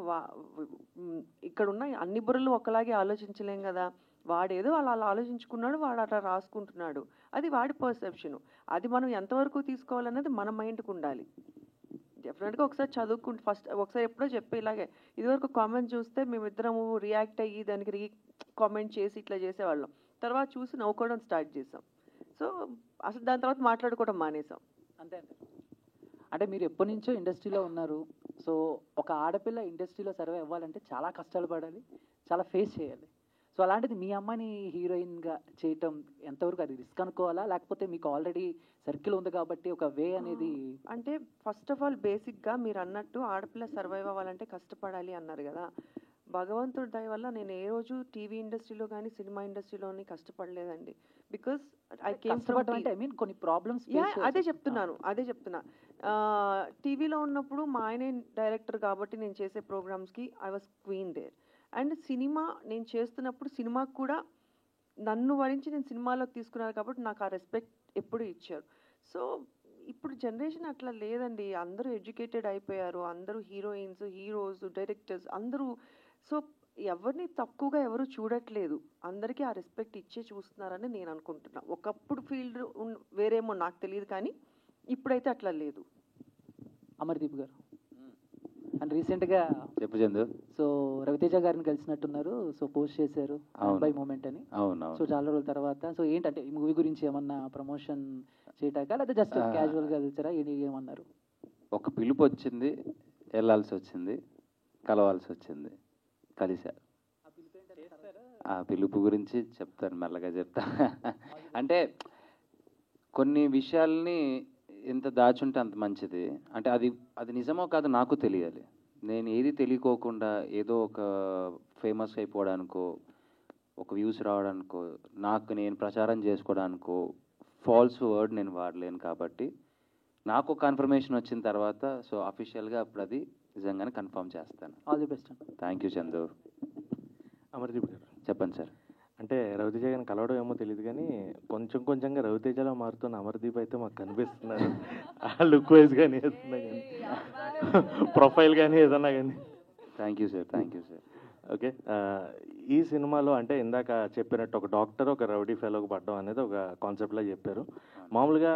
ఇక్కడ ఉన్న అన్ని బుర్రలు ఒకలాగే ఆలోచించలేం కదా. వాడేదో అలా ఆలోచించుకున్నాడు, వాడు అట్లా రాసుకుంటున్నాడు, అది వాడి పర్సెప్షను. అది మనం ఎంతవరకు తీసుకోవాలన్నది మన మైండ్కి ఉండాలి. డెఫినెట్గా ఒకసారి చదువుకుంటే ఫస్ట్ ఒకసారి ఎప్పుడో చెప్పే ఇలాగే ఇదివరకు కామెంట్ చూస్తే మేమిద్దరము రియాక్ట్ అయ్యి దానికి కామెంట్ చేసి ఇట్లా చేసేవాళ్ళం. తర్వాత చూసి నవ్వుకోవడం స్టార్ట్ చేసాం. సో అసలు దాని తర్వాత మాట్లాడుకోవడం మానేసాం. అంతే అంతే. అంటే మీరు ఎప్పటి నుంచో ఇండస్ట్రీలో ఉన్నారు. సో ఒక ఆడపిల్ల ఇండస్ట్రీలో సర్వే అవ్వాలంటే చాలా కష్టాలు పడాలి, చాలా ఫేస్ చేయాలి. సో అలాంటిది మీ అమ్మాయిని హీరోయిన్గా చేయటం ఎంతవరకు అది రిస్క్ అనుకోవాలా, లేకపోతే మీకు ఆల్రెడీ సర్కిల్ ఉంది కాబట్టి ఒక వే అనేది? అంటే ఫస్ట్ ఆఫ్ ఆల్ బేసిక్గా మీరు అన్నట్టు ఆడపిల్ల సర్వైవ్ అవ్వాలంటే కష్టపడాలి అన్నారు కదా. భగవంతుడి దయ వల్ల నేను ఏ రోజు టీవీ ఇండస్ట్రీలో కానీ సినిమా ఇండస్ట్రీలోని కష్టపడలేదండి. బికాస్ ఐ కేమ్ ఫ్రమ్ అంటే ఐ మీన్ కొన్ని ప్రాబ్లమ్స్ అదే చెప్తున్నా. టీవీలో ఉన్నప్పుడు మా ఆయనే డైరెక్టర్ కాబట్టి నేను చేసే ప్రోగ్రామ్స్కి I was queen there. And cinema నేను చేస్తున్నప్పుడు సినిమాకు కూడా నన్ను వరించి నేను సినిమాలోకి తీసుకున్నారు కాబట్టి నాకు ఆ రెస్పెక్ట్ ఎప్పుడు ఇచ్చారు. సో ఇప్పుడు జనరేషన్ అట్లా లేదండి. అందరూ ఎడ్యుకేటెడ్ అయిపోయారు, అందరూ హీరోయిన్స్, హీరోస్, డైరెక్టర్స్ అందరూ. సో ఎవరిని తక్కువగా ఎవరు చూడట్లేదు, అందరికీ ఆ రెస్పెక్ట్ ఇచ్చే చూస్తున్నారని నేను అనుకుంటున్నా. ఒకప్పుడు ఫీల్డ్ వేరేమో నాకు తెలియదు, కానీ ఇప్పుడైతే అట్లా లేదు. అమర్దీప్ గారు అండ్ రీసెంట్గా చెప్పు చందు. సో రవితేజ గారిని కలిసినట్టున్నారు. సో పోస్ట్ చేశారు బై మూమెంట్ అని. అవును. సో చాలా రోజుల తర్వాత సో ఏంటంటే ఈ మూవీ గురించి ఏమన్నా ప్రమోషన్ చేయటాక లేదా జస్ట్ క్యాజువల్గా కలిసారా ఏమన్నారు? ఒక పిలుపు వచ్చింది, వెళ్ళాల్సి వచ్చింది, కలవాల్సి వచ్చింది, కలిశారు. ఆ పిలుపు గురించి చెప్తాను, మెల్లగా చెప్తా. అంటే కొన్ని విషయాల్ని ఎంత దాచుంటే అంత మంచిది. అంటే అది నిజమో కాదు నాకు తెలియాలి. నేను ఏది తెలియకోకుండా ఏదో ఒక ఫేమస్ అయిపోవడానికో, ఒక వ్యూస్ రావడానికో, నాకు నేను ప్రచారం చేసుకోవడానికో ఫాల్స్ వర్డ్ నేను వాడలేను. కాబట్టి నాకు కన్ఫర్మేషన్ వచ్చిన తర్వాత సో అఫీషియల్గా అప్పుడు అది నిజంగానే కన్ఫర్మ్ చేస్తాను. All the best. Thank you Chandu. Amardeep గారు చెప్పండి సార్. అంటే రవితేజ గారిని కలవడం ఏమో తెలియదు, కానీ కొంచెంగా రవితేజలో మారుతున్న అమర్దీప్ అయితే మాకు కనిపిస్తున్నారు. ఆ లుక్ వైజ్ కానీ ఏదన్నా కానీ, ప్రొఫైల్ కానీ ఏదన్నా కానీ. Thank you sir. Thank you sir. Okay, ఈ సినిమాలో అంటే ఇందాక చెప్పినట్టు ఒక డాక్టర్ ఒక రౌడీ ఫెలోకి పడడం అనేది ఒక కాన్సెప్ట్లా చెప్పారు. మామూలుగా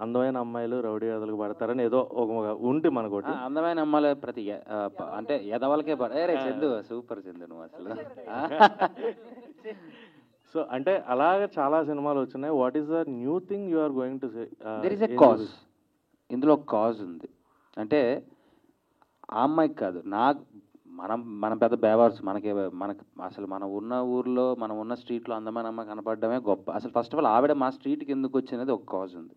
అందమైన అమ్మాయిలు రౌడీ వదలకు పడతారని ఏదో ఒక ఉంటే మనకోటి. అందమైన అమ్మాయిలు ప్రతి అంటే ఎదవలకే పడే చందు. సూపర్ చందు నువ్వు అసలు. సో అంటే అలాగే చాలా సినిమాలు వచ్చినాయి. What is the new thing you are going to say? There is a cause. ఇందులో ఒక కాజ్ ఉంది. అంటే ఆ అమ్మాయికి కాదు, మనం పెద్ద బేవర్స్. మనకి అసలు మనం ఉన్న ఊర్లో మనం ఉన్న స్ట్రీట్లో అందమైన అమ్మాయి కనపడడమే గొప్ప. అసలు ఫస్ట్ ఆఫ్ ఆల్ ఆవిడ మా స్ట్రీట్కి ఎందుకు వచ్చినది ఒక కాజ్ ఉంది.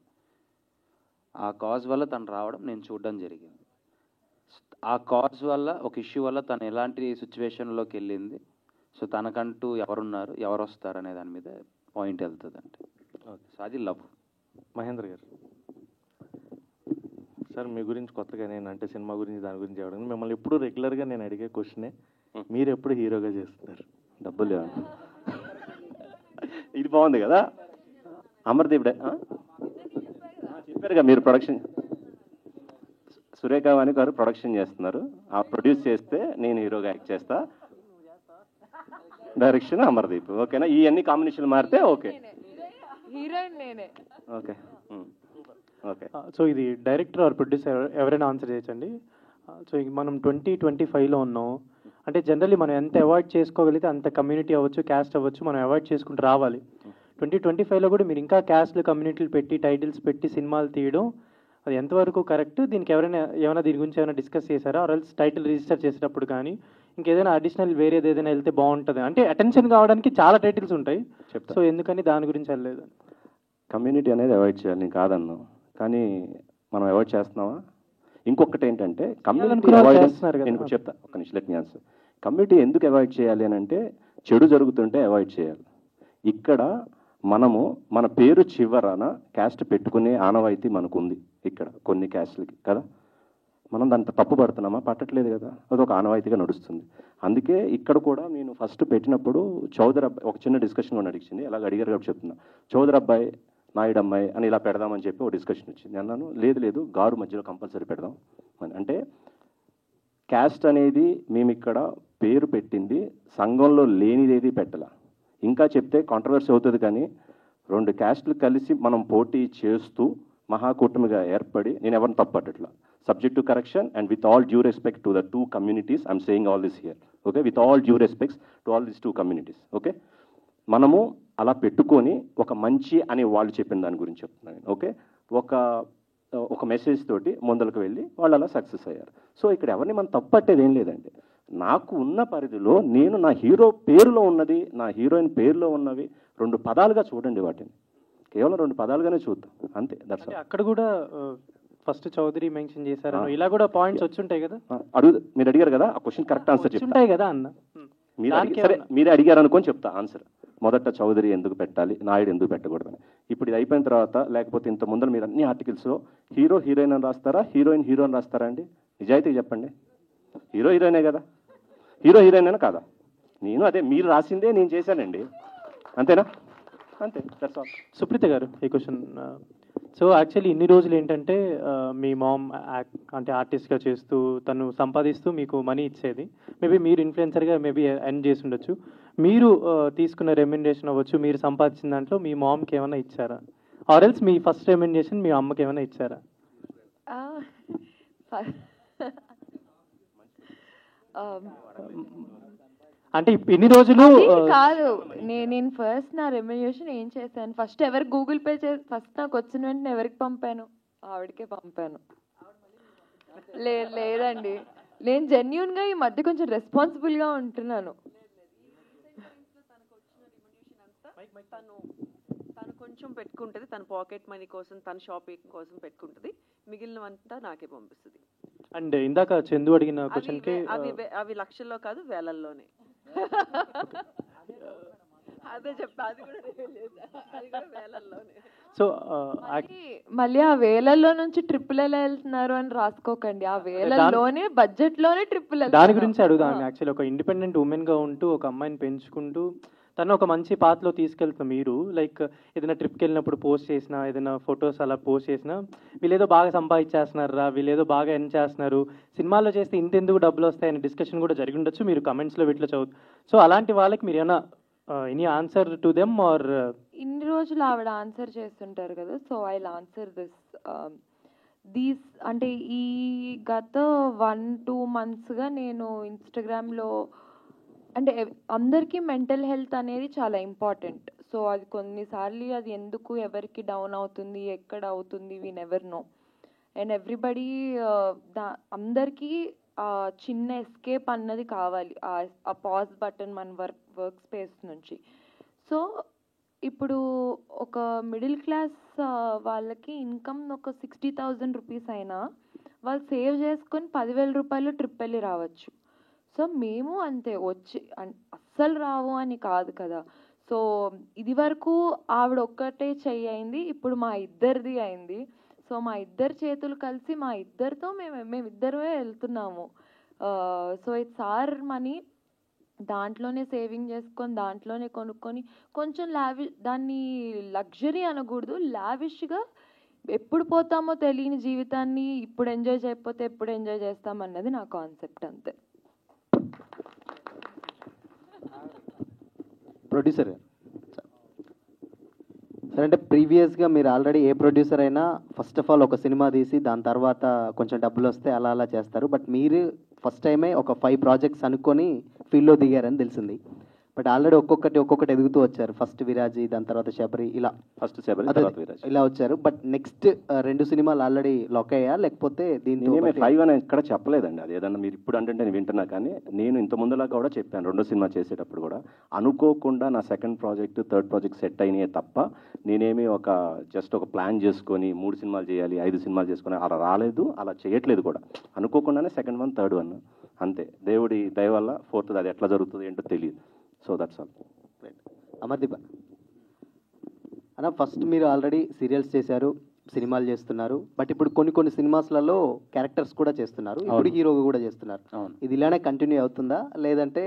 ఆ కాజ్ వల్ల తను రావడం నేను చూడడం జరిగింది. ఆ కాజ్ వల్ల ఒక ఇష్యూ వల్ల తను ఎలాంటి సిచ్యువేషన్లోకి వెళ్ళింది, సో తనకంటూ ఎవరున్నారు, ఎవరు వస్తారు అనే దాని మీద పాయింట్ వెళ్తుంది. అంటే సో అది లవ్. మహేంద్ర గారు సార్, మీ గురించి కొత్తగా నేను అంటే సినిమా గురించి దాని గురించి ఎవరు మిమ్మల్ని ఎప్పుడు రెగ్యులర్గా నేను అడిగే క్వశ్చనే, మీరు ఎప్పుడు హీరోగా చేస్తున్నారు? డబ్బులు ఇది బాగుంది కదా. అమర్దీప్ చెప్పారుగా మీరు ప్రొడక్షన్, సురేఖ వాణి గారు ప్రొడక్షన్ చేస్తున్నారు. ఆ ప్రొడ్యూస్ చేస్తే నేను హీరోగా యాక్ట్ చేస్తా, డైరెక్షన్ అమర్దీప్. ఓకేనా? ఈ అన్ని కాంబినేషన్ మారితే ఓకే. హీరోయిన్ నేనే. Okay okay. సో ఇది డైరెక్టర్ ఆర్ ప్రొడ్యూసర్ ఎవరైనా ఆన్సర్ చేయొచ్చండి. సో మనం 2025లో ఉన్నాం. అంటే జనరల్లీ మనం ఎంత అవాయిడ్ చేసుకోగలిగితే అంత కమ్యూనిటీ అవ్వచ్చు, క్యాస్ట్ అవ్వచ్చు, మనం అవాయిడ్ చేసుకుంటూ రావాలి. 2025లో కూడా మీరు ఇంకా క్యాస్ట్లు కమ్యూనిటీలు పెట్టి టైటిల్స్ పెట్టి సినిమాలు తీయడం అది ఎంతవరకు కరెక్ట్? దీనికి ఏమైనా దీని గురించి ఏమైనా డిస్కస్ చేశారా? ఆర్ఎల్స్ టైటిల్ రిజిస్టర్ చేసేటప్పుడు కానీ ఇంకేదైనా అడిషనల్ వేరేది ఏదైనా వెళ్తే బాగుంటుంది? అంటే అటెన్షన్ కావడానికి చాలా టైటిల్స్ ఉంటాయి, సో ఎందుకని దాని గురించి వెళ్ళలేదు? కమ్యూనిటీ అనేది అవాయిడ్ చేయాలి, నేను కాదన్నాను, కానీ మనం అవాయిడ్ చేస్తున్నావా? ఇంకొకటి ఏంటంటే కమ్యూనిటీ అవాయిడ్, నేను చెప్తా ఒక్క నిమిషం, లెట్ మీ ఆన్సర్. కమ్యూనిటీ ఎందుకు అవాయిడ్ చేయాలి అని అంటే చెడు జరుగుతుంటే అవాయిడ్ చేయాలి. ఇక్కడ మనము మన పేరు చివరన క్యాస్ట్ పెట్టుకునే ఆనవాయితీ మనకు ఉంది ఇక్కడ కొన్ని క్యాస్ట్లకి కదా. మనం దాంట్లో తప్పు పడుతున్నామా? పట్టట్లేదు కదా, అదొక ఆనవాయితీగా నడుస్తుంది. అందుకే ఇక్కడ కూడా నేను ఫస్ట్ పెట్టినప్పుడు చౌదరి అబ్బాయి ఒక చిన్న డిస్కషన్ కూడా నడిచింది. అలాగ అడిగారు కాబట్టి చెప్తున్నా. చౌదరి అబ్బాయి నాయుడు అమ్మాయి అని ఇలా పెడదామని చెప్పి ఒక డిస్కషన్ వచ్చింది. అన్నాను లేదు గారు మధ్యలో కంపల్సరీ పెడదాం అని. అంటే క్యాస్ట్ అనేది మేము ఇక్కడ పేరు పెట్టింది సంఘంలో లేనిదేది పెట్టాల. ఇంకా చెప్తే కాంట్రవర్సీ అవుతుంది, కానీ 2 క్యాస్ట్లు కలిసి మనం పోటీ చేస్తూ మహాకూటమిగా ఏర్పడి, నేను ఎవరిని తప్పట్లా, subject to correction and with all due respect to the 2 communities, I'm saying all this here, okay, with all due respects to all this 2 communities, okay. మనము అలా పెట్టుకొని ఒక మంచి అని వాళ్ళు చెప్పిన దాని గురించి చెప్తున్నాను, ఓకే. ఒక మెసేజ్ తోటి ముందరకు వెళ్ళి వాళ్ళు అలా సక్సెస్ అయ్యారు. సో ఇక్కడ ఎవరిని మనం తప్పట్టేది ఏం లేదండి. నాకు ఉన్న పరిధిలో నేను నా హీరో పేరులో ఉన్నది, నా హీరోయిన్ పేరులో ఉన్నవి 2 పదాలుగా చూడండి, వాటిని కేవలం 2 పదాలుగానే చూద్దాం, అంతే. That's all. అక్కడ కూడా ఫస్ట్ చౌదరి మెన్షన్ చేశారు, ఇలా కూడా పాయింట్స్ వచ్చుంటాయి కదా. మీరు అడిగారు కదా, ఆ క్వశ్చన్ కరెక్ట్ ఆన్సర్ ఉంటాయి కదా అన్న. మీరే అడిగారు అనుకొని చెప్తా ఆన్సర్. మొదట చౌదరి ఎందుకు పెట్టాలి, నాయుడు ఎందుకు పెట్టకూడదని. ఇప్పుడు ఇది అయిపోయిన తర్వాత, లేకపోతే ఇంత ముందర మీరు అన్ని ఆర్టికల్స్లో హీరో హీరోయిన్ అని రాస్తారా, హీరోయిన్ హీరో అని రాస్తారా అండి? నిజాయితీ చెప్పండి. హీరో హీరోయినే కదా, హీరో హీరోయిన్ అయినా కాదా? నేను అదే మీరు రాసిందే నేను చేశానండి, అంతేనా? అంతే, దట్స్ ఆల్. సుప్రీత గారు, ఈ క్వశ్చన్ సో యాక్చువల్లీ ఇన్ని రోజులు ఏంటంటే మీ మామ్ అంటే ఆర్టిస్ట్గా చేస్తూ తను సంపాదిస్తూ మీకు మనీ ఇచ్చేది. మేబీ మీరు ఇన్ఫ్లుయెన్సర్గా మేబీ ఎర్న్ చేసి ఉండొచ్చు. మీరు తీసుకున్న రెమ్యునరేషన్ అవ్వచ్చు, మీరు సంపాదించిన దాంట్లో మీ మామ్కి ఏమైనా ఇచ్చారా? ఆర్ ఎల్స్ మీ ఫస్ట్ రెమ్యునరేషన్ మీ అమ్మకి ఏమైనా ఇచ్చారా? అంటే ఇన్ని రోజులు కాదు, నేను ఫస్ట్ నా రెమ్యునరేషన్ ఏం చేశాను, ఫస్ట్ ఎవరికి గూగుల్ పే ఫస్ట్ నాకు వచ్చిన వెంటనే ఎవరికి పంపాను? ఆవిడకే పంపాను. లేదండి, నేను జెన్యూన్గా ఈ మధ్య కొంచెం రెస్పాన్సిబుల్గా ఉంటున్నాను. తను కొంచెం పెట్టుకుంటుంది, తన పాకెట్ మనీ కోసం, తన షాపింగ్ కోసం పెట్టుకుంటుంది, మిగిలినవంతా నాకే పంపిస్తుంది. అండ్ ఇందాక చందు అడిగిన క్వశ్చన్కి అవి లక్షల్లో కాదు, వేలల్లోనే. అదే చెప్పా, అది కూడా వేలల్లోనే. సో మళ్ళీ ఆ వేలల్లో నుంచి ట్రిప్పులు ఎలా వెళ్తున్నారు అని రాసుకోకండి, ఆ వేలల్లోనే బడ్జెట్ లోనే ట్రిప్పులు. దాని గురించి అడుగుదాం. యాక్చువల్లీ ఒక ఇండిపెండెంట్ ఉమెన్ గా ఉంటూ ఒక అమ్మాయిని పెంచుకుంటూ తను ఒక మంచి పాత్రలో తీసుకెళ్తున్నా మీరు, లైక్ ఏదైనా ట్రిప్కి వెళ్ళినప్పుడు పోస్ట్ చేసినా, ఏదైనా ఫొటోస్ అలా పోస్ట్ చేసినా, వీళ్ళేదో బాగా సంపాదించేస్తున్నారా, వీళ్ళేదో బాగా ఎర్న్ చేస్తున్నారు, సినిమాల్లో చేస్తే ఇంతెందుకు డబ్బులు వస్తాయని డిస్కషన్ కూడా జరిగి ఉండొచ్చు, మీరు కమెంట్స్లో వీటిలో చదువు. సో అలాంటి వాళ్ళకి మీరు ఏమైనా any answer to them or? ఇన్ని రోజులు ఆవిడ ఆన్సర్ చేస్తుంటారు కదా, so I will answer these. అంటే ఈ గత 1-2 monthsగా నేను ఇన్స్టాగ్రామ్లో, అంటే అందరికీ మెంటల్ హెల్త్ అనేది చాలా ఇంపార్టెంట్. సో అది కొన్నిసార్లు అది ఎందుకు ఎవరికి డౌన్ అవుతుంది, ఎక్కడ అవుతుంది, we never know. And everybody అందరికీ చిన్న ఎస్కేప్ అన్నది కావాలి, ఆ పాజ్ బటన్ మన వర్క్ స్పేస్ నుంచి. సో ఇప్పుడు ఒక మిడిల్ క్లాస్ వాళ్ళకి ఇన్కమ్ ఒక 60,000 రూపీస్ అయినా వాళ్ళు సేవ్ చేసుకొని 10,000 రూపాయలు ట్రిప్ వెళ్ళి రావచ్చు. సో మేము అంతే, వచ్చి అస్సలు రావు అని కాదు కదా. సో ఇది వరకు ఆవిడ ఒక్కటే చెయ్యి అయింది, ఇప్పుడు మా ఇద్దరిది అయింది. సో మా ఇద్దరు చేతులు కలిసి మా ఇద్దరితో మేమిద్దరమే వెళ్తున్నాము. సో ఇట్స్ ఆర్ మనీ, దాంట్లోనే సేవింగ్ చేసుకొని దాంట్లోనే కొనుక్కొని కొంచెం దాన్ని లగ్జరీ అనకూడదు, లావిష్గా ఎప్పుడు పోతామో తెలియని జీవితాన్ని ఇప్పుడు ఎంజాయ్ చేయకపోతే ఎప్పుడు ఎంజాయ్ చేస్తామన్నది నా కాన్సెప్ట్, అంతే. ప్రొడ్యూసర్ సరే, అంటే ప్రీవియస్గా మీరు ఆల్రెడీ ఏ ప్రొడ్యూసర్ అయినా ఫస్ట్ ఆఫ్ ఆల్ ఒక సినిమా తీసి దాని తర్వాత కొంచెం డబ్బులు వస్తే అలా అలా చేస్తారు. బట్ మీరు ఫస్ట్ టైమే ఒక 5 ప్రాజెక్ట్స్ అనుకొని ఫీల్డ్లో దిగారని తెలిసింది. బట్ ఆల్రెడీ ఒక్కొక్కటి ఎదుగుతూ వచ్చారు. ఫస్ట్ విరాజీ, దాని తర్వాత శబరి, ఇలా ఫస్ట్ శబరి తర్వాత విరాజీ ఇలా వచ్చారు. బట్ నెక్స్ట్ 2 సినిమాలు ఆల్రెడీ లాక్ అయ్యా, లేకపోతే దీంతో 5 అని ఎక్కడ చెప్పలేదండి. అది ఏదన్నా మీరు ఇప్పుడు అంటే నేను వింటున్నా, కానీ నేను ఇంత ముందులా కూడా చెప్పాను. 2వ సినిమా చేసేటప్పుడు కూడా అనుకోకుండా నా 2nd project 3rd project set అయినాయే తప్ప నేనేమి జస్ట్ ఒక ప్లాన్ చేసుకొని 3 సినిమాలు చేయాలి, 5 సినిమాలు చేసుకొని అలా రాలేదు, అలా చేయట్లేదు కూడా. అనుకోకుండానే 2nd one 3rd one అంతే. దేవుడి దయ వల్ల 4th అది ఎట్లా జరుగుతుంది ఏంటో తెలియదు. So that's all. అమర్దీప్ అన్న, ఫస్ట్ మీరు ఆల్రెడీ సీరియల్స్ చేశారు, సినిమాలు చేస్తున్నారు. బట్ ఇప్పుడు కొన్ని సినిమాస్లలో క్యారెక్టర్స్ కూడా చేస్తున్నారు, ఇప్పుడు హీరోగా కూడా చేస్తున్నారు. ఇది ఇలానే కంటిన్యూ అవుతుందా, లేదంటే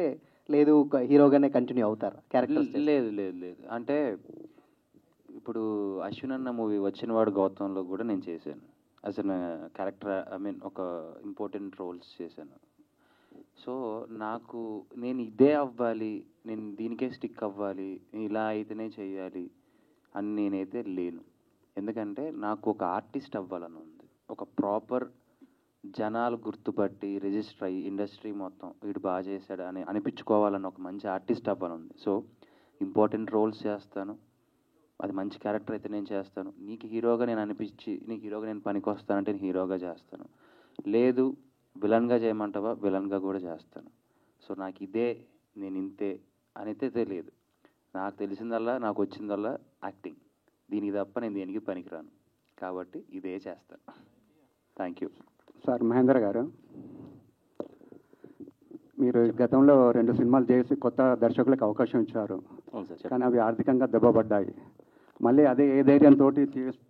లేదు హీరోగానే కంటిన్యూ అవుతారా క్యారెక్టర్స్? లేదు. అంటే ఇప్పుడు అశ్విన్ అన్న మూవీ వచ్చినవాడు గౌతంలో కూడా నేను చేశాను as an character. I mean ఒక ఇంపార్టెంట్ రోల్స్ చేశాను. సో నాకు నేను ఇదే అవ్వాలి, నేను దీనికే స్టిక్ అవ్వాలి, ఇలా అయితేనే చేయాలి అని నేనైతే లేను. ఎందుకంటే నాకు ఒక ఆర్టిస్ట్ అవ్వాలని ఉంది. ఒక ప్రాపర్ జనాలు గుర్తుపట్టి రిజిస్టర్ అయ్యి ఇండస్ట్రీ మొత్తం వీడు బాగా చేశాడు అని అనిపించుకోవాలని ఒక మంచి ఆర్టిస్ట్ అవ్వాలని ఉంది. సో ఇంపార్టెంట్ రోల్స్ చేస్తాను, అది మంచి క్యారెక్టర్ అయితే నేను చేస్తాను. నీకు హీరోగా నేను అనిపించి నీకు హీరోగా నేను పనికి వస్తానంటే నేను హీరోగా చేస్తాను. లేదు విలన్గా చేయమంటావా, విలన్గా కూడా చేస్తాను. సో నాకు ఇదే, నేను ఇంతే అనేది తెలియదు. నాకు తెలిసిందల్లా, నాకు వచ్చిందల్లా యాక్టింగ్. దీనికి తప్ప నేను దేనికి పనికిరాను, కాబట్టి ఇదే చేస్తాను. Thank you. సార్ మహేంద్ర గారు, మీరు గతంలో 2 సినిమాలు చేసి కొత్త దర్శకులకు అవకాశం ఇచ్చారు, కానీ అవి ఆర్థికంగా దెబ్బపడ్డాయి. మళ్ళీ అదే ఏ ధైర్యంతో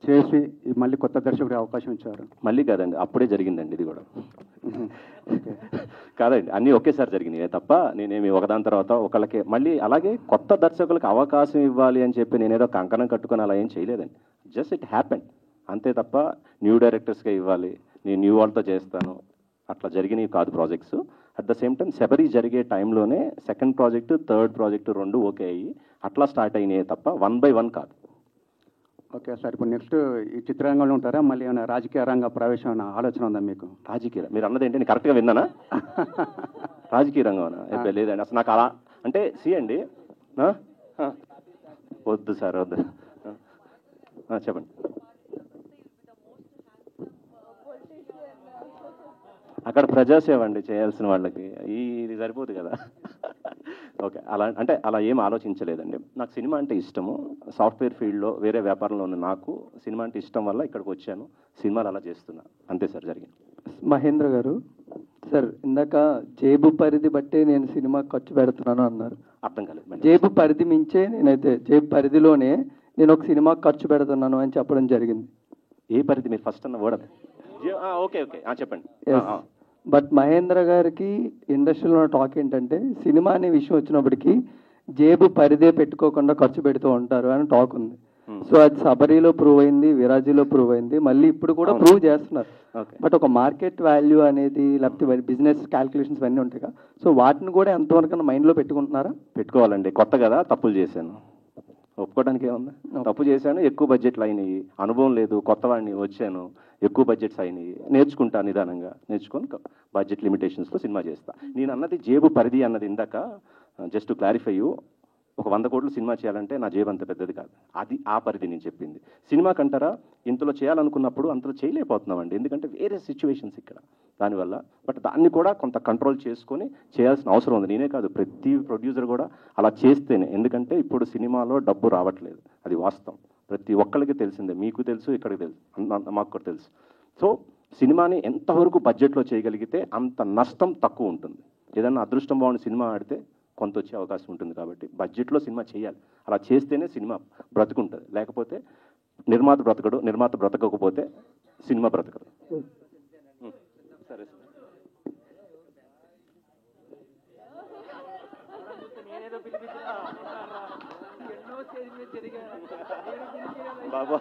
చేసి మళ్ళీ కొత్త దర్శకుడికి అవకాశం ఇచ్చారు? మళ్ళీ కాదండి, అప్పుడే జరిగిందండి ఇది కూడా. కాదండి, అన్నీ ఒకేసారి జరిగినాయి తప్ప నేనేమి ఒకదాని తర్వాత ఒకళ్ళకి మళ్ళీ అలాగే కొత్త దర్శకులకు అవకాశం ఇవ్వాలి అని చెప్పి నేనేదో కంకణం కట్టుకొని అలా ఏం చేయలేదండి. జస్ట్ ఇట్ హ్యాపెండ్ అంతే తప్ప న్యూ డైరెక్టర్స్గా ఇవ్వాలి, నేను న్యూ వాళ్ళతో చేస్తాను, అట్లా జరిగినవి కాదు projects. At the same time Sabari జరిగే టైంలోనే second project, third project 2 okay అయ్యి అట్లా స్టార్ట్ అయినాయి తప్ప 1 by 1 కాదు. ఓకే సార్, ఇప్పుడు నెక్స్ట్ ఈ చిత్రరంగంలో ఉంటారా? మళ్ళీ ఏమైనా రాజకీయ రంగ ప్రవేశం అన్న ఆలోచన ఉందా మీకు? రాజకీయ మీరు అన్నది ఏంటి, నేను కరెక్ట్గా విన్నానా? రాజకీయ రంగం లేదండి అసలు నాకు అలా అంటే అండి వద్దు సార్ వద్దు. చెప్పండి. అక్కడ ప్రజాసేవ అండి చేయాల్సిన వాళ్ళకి, ఇది సరిపోదు కదా. ఓకే, అలా అంటే అలా ఏం ఆలోచించలేదండి. నాకు సినిమా అంటే ఇష్టము. సాఫ్ట్వేర్ ఫీల్డ్లో వేరే వ్యాపారంలో ఉన్న నాకు సినిమా అంటే ఇష్టం వల్ల ఇక్కడికి వచ్చాను, సినిమాలు అలా చేస్తున్నా, అంతే సార్ జరిగింది. మహేంద్ర గారు, సార్ ఇందాక జేబు పరిధి బట్టే నేను సినిమా ఖర్చు పెడుతున్నాను అన్నారు. అర్థం కాలేదు. జేబు పరిధి మించే నేనైతే జేబు పరిధిలోనే నేను ఒక సినిమా ఖర్చు పెడుతున్నాను అని చెప్పడం జరిగింది. ఏ పరిధి మీరు ఫస్ట్ అన్న వర్డ్? ఓకే ఓకే చెప్పండి. బట్ మహేంద్ర గారికి ఇండస్ట్రీలో టాక్ ఏంటంటే సినిమా అనే విషయం వచ్చినప్పటికీ జేబు పరిధే పెట్టుకోకుండా ఖర్చు పెడుతూ ఉంటారు అని టాక్ ఉంది. సో అది సబరీలో ప్రూవ్ అయింది, విరాజీలో ప్రూవ్ అయింది, మళ్ళీ ఇప్పుడు కూడా ప్రూవ్ చేస్తున్నారు. బట్ ఒక మార్కెట్ వాల్యూ అనేది లేకపోతే బిజినెస్ క్యాల్కులేషన్స్ అన్నీ ఉంటాయి కదా, సో వాటిని కూడా ఎంతవరకు మైండ్లో పెట్టుకుంటున్నారా? పెట్టుకోవాలండి, కొత్త కదా, తప్పులు చేశాను, ఒప్పుకోవడానికి ఏముంది. తప్పు చేశాను, ఎక్కువ బడ్జెట్లు అయినాయి, అనుభవం లేదు, కొత్త వాడిని వచ్చాను, ఎక్కువ బడ్జెట్స్ అయినాయి, నేర్చుకుంటా, నిదానంగా నేర్చుకొని బడ్జెట్ లిమిటేషన్స్తో సినిమా చేస్తా. నేను అన్నది జేబు పరిధి అన్నది ఇందాక జస్ట్ క్లారిఫై, ఒక 100 కోట్లు సినిమా చేయాలంటే నా జేబు అంత పెద్దది కాదు, అది ఆ పరిధి నేను చెప్పింది. సినిమా కంటారా ఇంతలో చేయాలనుకున్నప్పుడు అంతలో చేయలేకపోతున్నామండి, ఎందుకంటే వేరే సిచ్యువేషన్స్ ఇక్కడ దానివల్ల. బట్ దాన్ని కూడా కొంత కంట్రోల్ చేసుకొని చేయాల్సిన అవసరం ఉంది. నేనే కాదు, ప్రతి ప్రొడ్యూసర్ కూడా అలా చేస్తేనే, ఎందుకంటే ఇప్పుడు సినిమాలో డబ్బు రావట్లేదు, అది వాస్తవం, ప్రతి ఒక్కరికి తెలిసిందే, మీకు తెలుసు, ఇక్కడికి తెలుసు, మాకు కూడా తెలుసు. సో సినిమాని ఎంతవరకు బడ్జెట్లో చేయగలిగితే అంత నష్టం తక్కువ ఉంటుంది. ఏదన్నా అదృష్టం బాగుండి సినిమా ఆడితే కొంత వచ్చే అవకాశం ఉంటుంది. కాబట్టి బడ్జెట్లో సినిమా చేయాలి, అలా చేస్తేనే సినిమా బ్రతుకుంటుంది, లేకపోతే నిర్మాత బ్రతకడు, నిర్మాత బ్రతకకపోతే సినిమా బ్రతకదు. సరే బాబా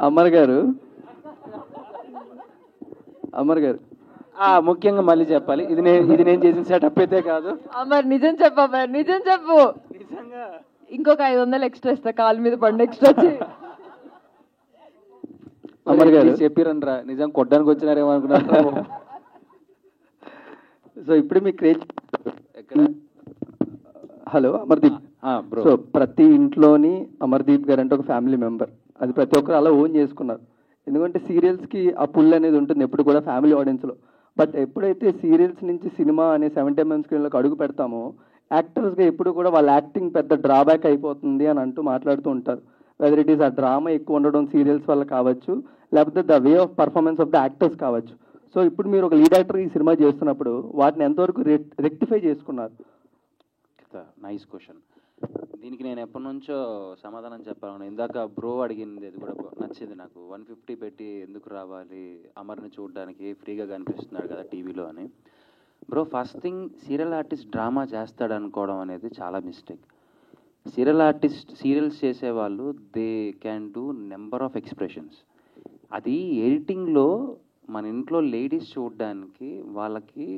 అమర్ గారు, ముఖ్యంగా మళ్ళీ చెప్పాలి, ఇది నేను చేసిన సెటప్ అయితే కాదు. అమర్ నిజం చెప్పు, అమర్ నిజం చెప్పు. ఇంకొక 500 ఎక్స్ట్రా ఇస్తా, కాలు మీద పండు ఎక్స్ట్రా. అమర్ గారు చెప్పిరనరా, నిజం కొట్టడానికి వచ్చినారేమో అనుకున్నారు. సో ఇప్పుడు మీ హలో అమర్దీప్, సో ప్రతి ఇంట్లోని అమర్దీప్ గారు అంటే ఒక ఫ్యామిలీ మెంబర్, అది ప్రతి ఒక్కరు అలా ఓన్ చేసుకున్నారు. ఎందుకంటే సీరియల్స్కి ఆ పుల్ అనేది ఉంటుంది ఎప్పుడు కూడా ఫ్యామిలీ ఆడియన్స్లో. బట్ ఎప్పుడైతే సీరియల్స్ నుంచి సినిమా అనే 70mm స్క్రీన్లోకి అడుగు పెడతామో యాక్టర్స్గా ఎప్పుడు కూడా వాళ్ళ యాక్టింగ్ పెద్ద డ్రాబ్యాక్ అయిపోతుంది అని అంటూ మాట్లాడుతూ ఉంటారు. వెదర్ ఇట్ ఈస్ ఆ డ్రామా ఎక్కువ ఉండడం సీరియల్స్ వల్ల కావచ్చు, లేకపోతే the way of performance of the actors కావచ్చు. సో ఇప్పుడు మీరు ఒక లీడ్ యాక్టర్ ఈ సినిమా చేస్తున్నప్పుడు వాటిని ఎంతవరకు రెక్టిఫై చేసుకున్నారు? Nice question. దీనికి నేను ఎప్పటి నుంచో సమాధానం చెప్పాలను. ఇందాక బ్రో అడిగింది అది కూడా నచ్చింది నాకు. 150 పెట్టి ఎందుకు రావాలి అమర్ని చూడడానికి, ఫ్రీగా కనిపిస్తున్నాడు కదా టీవీలో అని. Bro first thing serial artist drama చేస్తాడు అనుకోవడం అనేది చాలా మిస్టేక్. సీరియల్స్ చేసేవాళ్ళు they can do number of expressions. అది ఎడిటింగ్లో మన ఇంట్లో లేడీస్ చూడడానికి వాళ్ళకి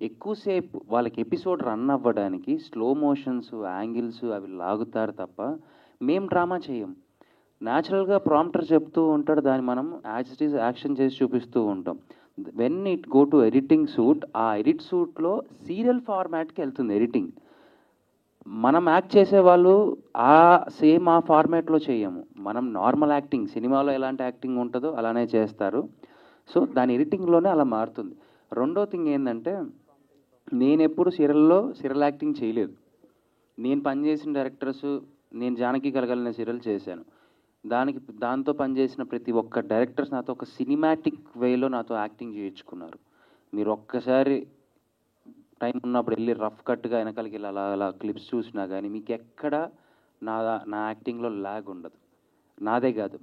ఎక్కువసేపు వాళ్ళకి ఎపిసోడ్ రన్ అవ్వడానికి స్లో మోషన్స్ యాంగిల్స్ అవి లాగుతారు తప్ప మేము డ్రామా చేయం. న్యాచురల్గా ప్రాంప్టర్ చెప్తూ ఉంటాడు, దాన్ని మనం యాజ్ ఇట్ ఈజ్ యాక్షన్ చేసి చూపిస్తూ ఉంటాం. When it go to editing suit, ఆ ఎడిట్ సూట్లో సీరియల్ ఫార్మాట్కి వెళ్తుంది ఎడిటింగ్. మనం యాక్ట్ చేసేవాళ్ళు సేమ్ ఆ ఫార్మాట్లో చేయము. మనం నార్మల్ యాక్టింగ్ సినిమాలో ఎలాంటి యాక్టింగ్ ఉంటుందో అలానే చేస్తారు. సో దాని ఎడిటింగ్లోనే అలా మారుతుంది. రెండో థింగ్ ఏంటంటే, నేను ఎప్పుడు సీరియల్ యాక్టింగ్ చేయలేదు. నేను పనిచేసిన డైరెక్టర్స్, నేను జానకి కలగలిన సీరియల్ చేశాను. దాంతో పనిచేసిన ప్రతి ఒక్క డైరెక్టర్స్ నాతో ఒక సినిమాటిక్ వేలో నాతో యాక్టింగ్ చేయించుకున్నారు. మీరు ఒక్కసారి టైం ఉన్నప్పుడు వెళ్ళి రఫ్ కట్గా వెనకాలకి వెళ్ళి అలా క్లిప్స్ చూసినా కానీ మీకు ఎక్కడ నా యాక్టింగ్లో ల్యాగ్ ఉండదు. నాదే కాదు,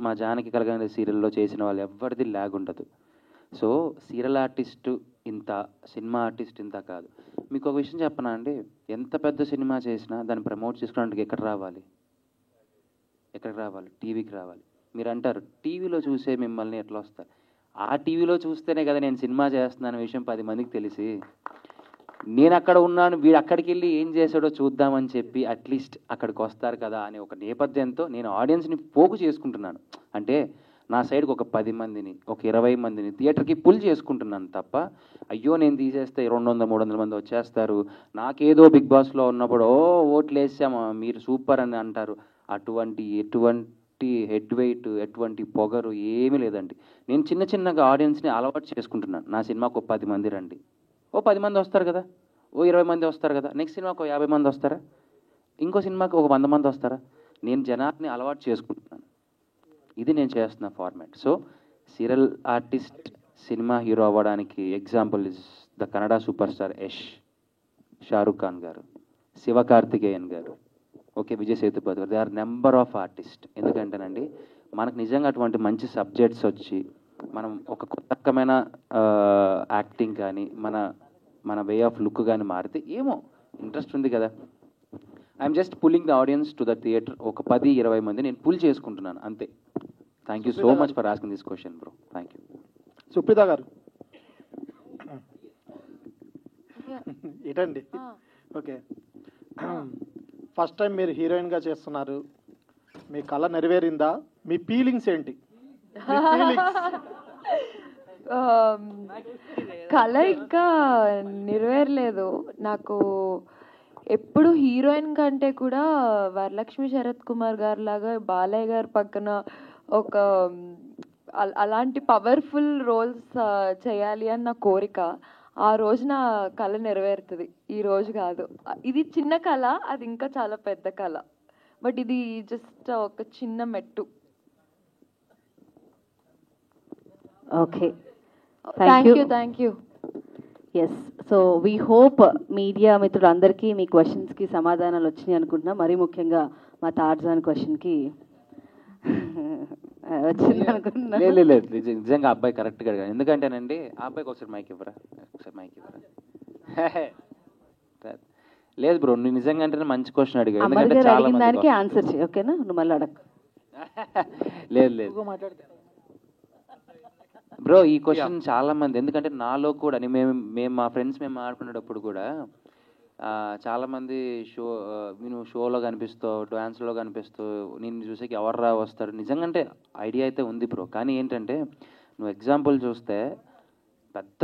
మా జానకి కలగలిన సీరియల్లో చేసిన వాళ్ళు ఎవరిది ల్యాగ్ ఉండదు. సో సీరియల్ ఆర్టిస్టు ఇంత, సినిమా ఆర్టిస్ట్ ఇంత కాదు. మీకు ఒక విషయం చెప్పనా అండి, ఎంత పెద్ద సినిమా చేసినా దాన్ని ప్రమోట్ చేసుకోవడానికి ఎక్కడికి రావాలి? టీవీకి రావాలి. మీరు అంటారు టీవీలో చూసే మిమ్మల్ని ఎట్లా వస్తారు? ఆ టీవీలో చూస్తేనే కదా నేను సినిమా చేస్తున్నాను విషయం 10 మందికి తెలిసి. నేను అక్కడ ఉన్నాను, వీడు అక్కడికి వెళ్ళి ఏం చేశాడో చూద్దామని చెప్పి అట్లీస్ట్ అక్కడికి వస్తారు కదా అనే ఒక నేపథ్యంతో నేను ఆడియన్స్ని పోగు చేసుకుంటున్నాను. అంటే నా సైడ్కి ఒక 10 మందిని, ఒక 20 మందిని థియేటర్కి పుల్ చేసుకుంటున్నాను తప్ప, అయ్యో నేను తీసేస్తే 200-300 మంది వచ్చేస్తారు, నాకేదో బిగ్ బాస్లో ఉన్నప్పుడు ఓట్లు వేసామా మీరు సూపర్ అని అంటారు. ఎటువంటి హెడ్ వెయిట్, ఎటువంటి పొగరు ఏమీ లేదండి. నేను చిన్నగా ఆడియన్స్ని అలవాటు చేసుకుంటున్నాను. నా సినిమాకు 10 మంది రండి, 10 మంది వస్తారు కదా, 20 మంది వస్తారు కదా, నెక్స్ట్ సినిమాకు 50 మంది వస్తారా, ఇంకో సినిమాకి 100 మంది వస్తారా. నేను జనాన్ని అలవాటు చేసుకుంటున్నాను. ఇది నేను చేస్తున్న format. So serial artist cinema hero అవ్వడానికి example is the Kannada super star Yash, Shahrukh Khan garu, Sivakarthikeyan garu, okay Vijay Sethupathi garu. They are number of artist. ఎందుకంటేనండి మనకు నిజంగా అటువంటి మంచి సబ్జెక్ట్స్ వచ్చి మనం ఒక కొత్త రకమైన యాక్టింగ్ కానీ మన వే ఆఫ్ లుక్ కానీ మారితే ఏమో ఇంట్రెస్ట్ ఉంది కదా. I'm just pulling the audience to the theatre. ఒక 10-20 మంది నేను పుల్ చేసుకుంటున్నాను అంతే. Thank you so much for asking this question bro. Thank you. Supritha garu ఏంటండి? ఓకే, ఫస్ట్ టైం మీరు హీరోయిన్గా చేస్తున్నారు, మీ కళ నెరవేరిందా? మీ ఫీలింగ్స్ ఏంటి? కళ ఇంకా నెరవేరలేదు. నాకు ఎప్పుడు హీరోయిన్ కంటే కూడా వరలక్ష్మి శరత్ కుమార్ గారు లాగా బాలయ్య గారి పక్కన ఒక అలాంటి పవర్ఫుల్ రోల్స్ చేయాలి అని నా కోరిక. ఆ రోజు నా కళ నెరవేరుతుంది, ఈ రోజు కాదు. ఇది చిన్న కళ, అది ఇంకా చాలా పెద్ద కళ. బట్ ఇది జస్ట్ ఒక చిన్న మెట్టు. Okay, thank you. Yes, so we hope media మిత్రులందరికీ మీ క్వశ్చన్స్కి సమాధానాలు వచ్చినాయి అనుకుంటున్నా. మరీ ముఖ్యంగా మా తార్జాన్ క్వశ్చన్కి వచ్చింది అనుకుంటున్నా. లేదు, నిజంగా అబ్బాయి కరెక్ట్గా అడిగాను. ఎందుకంటేనండి ఆ అబ్బాయికి ఒకసారి మైక్ ఇవ్వరా. లేదు బ్రో, నువ్వు నిజంగా అంటే మంచి క్వశ్చన్ అడిగావు. ఎందుకంటే చాలా దానికి ఆన్సర్ చేయి, ఓకేనా? నువ్వు మళ్ళీ అడగ. లేదు బ్రో, ఈ క్వశ్చన్ చాలా మంది, ఎందుకంటే నాలో కూడా మేము మా ఫ్రెండ్స్ మేము ఆడుకునేటప్పుడు కూడా చాలామంది నువ్వు షోలో కనిపిస్తావు, డాన్స్లో కనిపిస్తావు, నేను చూసేకి ఎవర్రా వస్తారు. నిజంగా అంటే ఐడియా అయితే ఉంది బ్రో. కానీ ఏంటంటే నువ్వు ఎగ్జాంపుల్ చూస్తే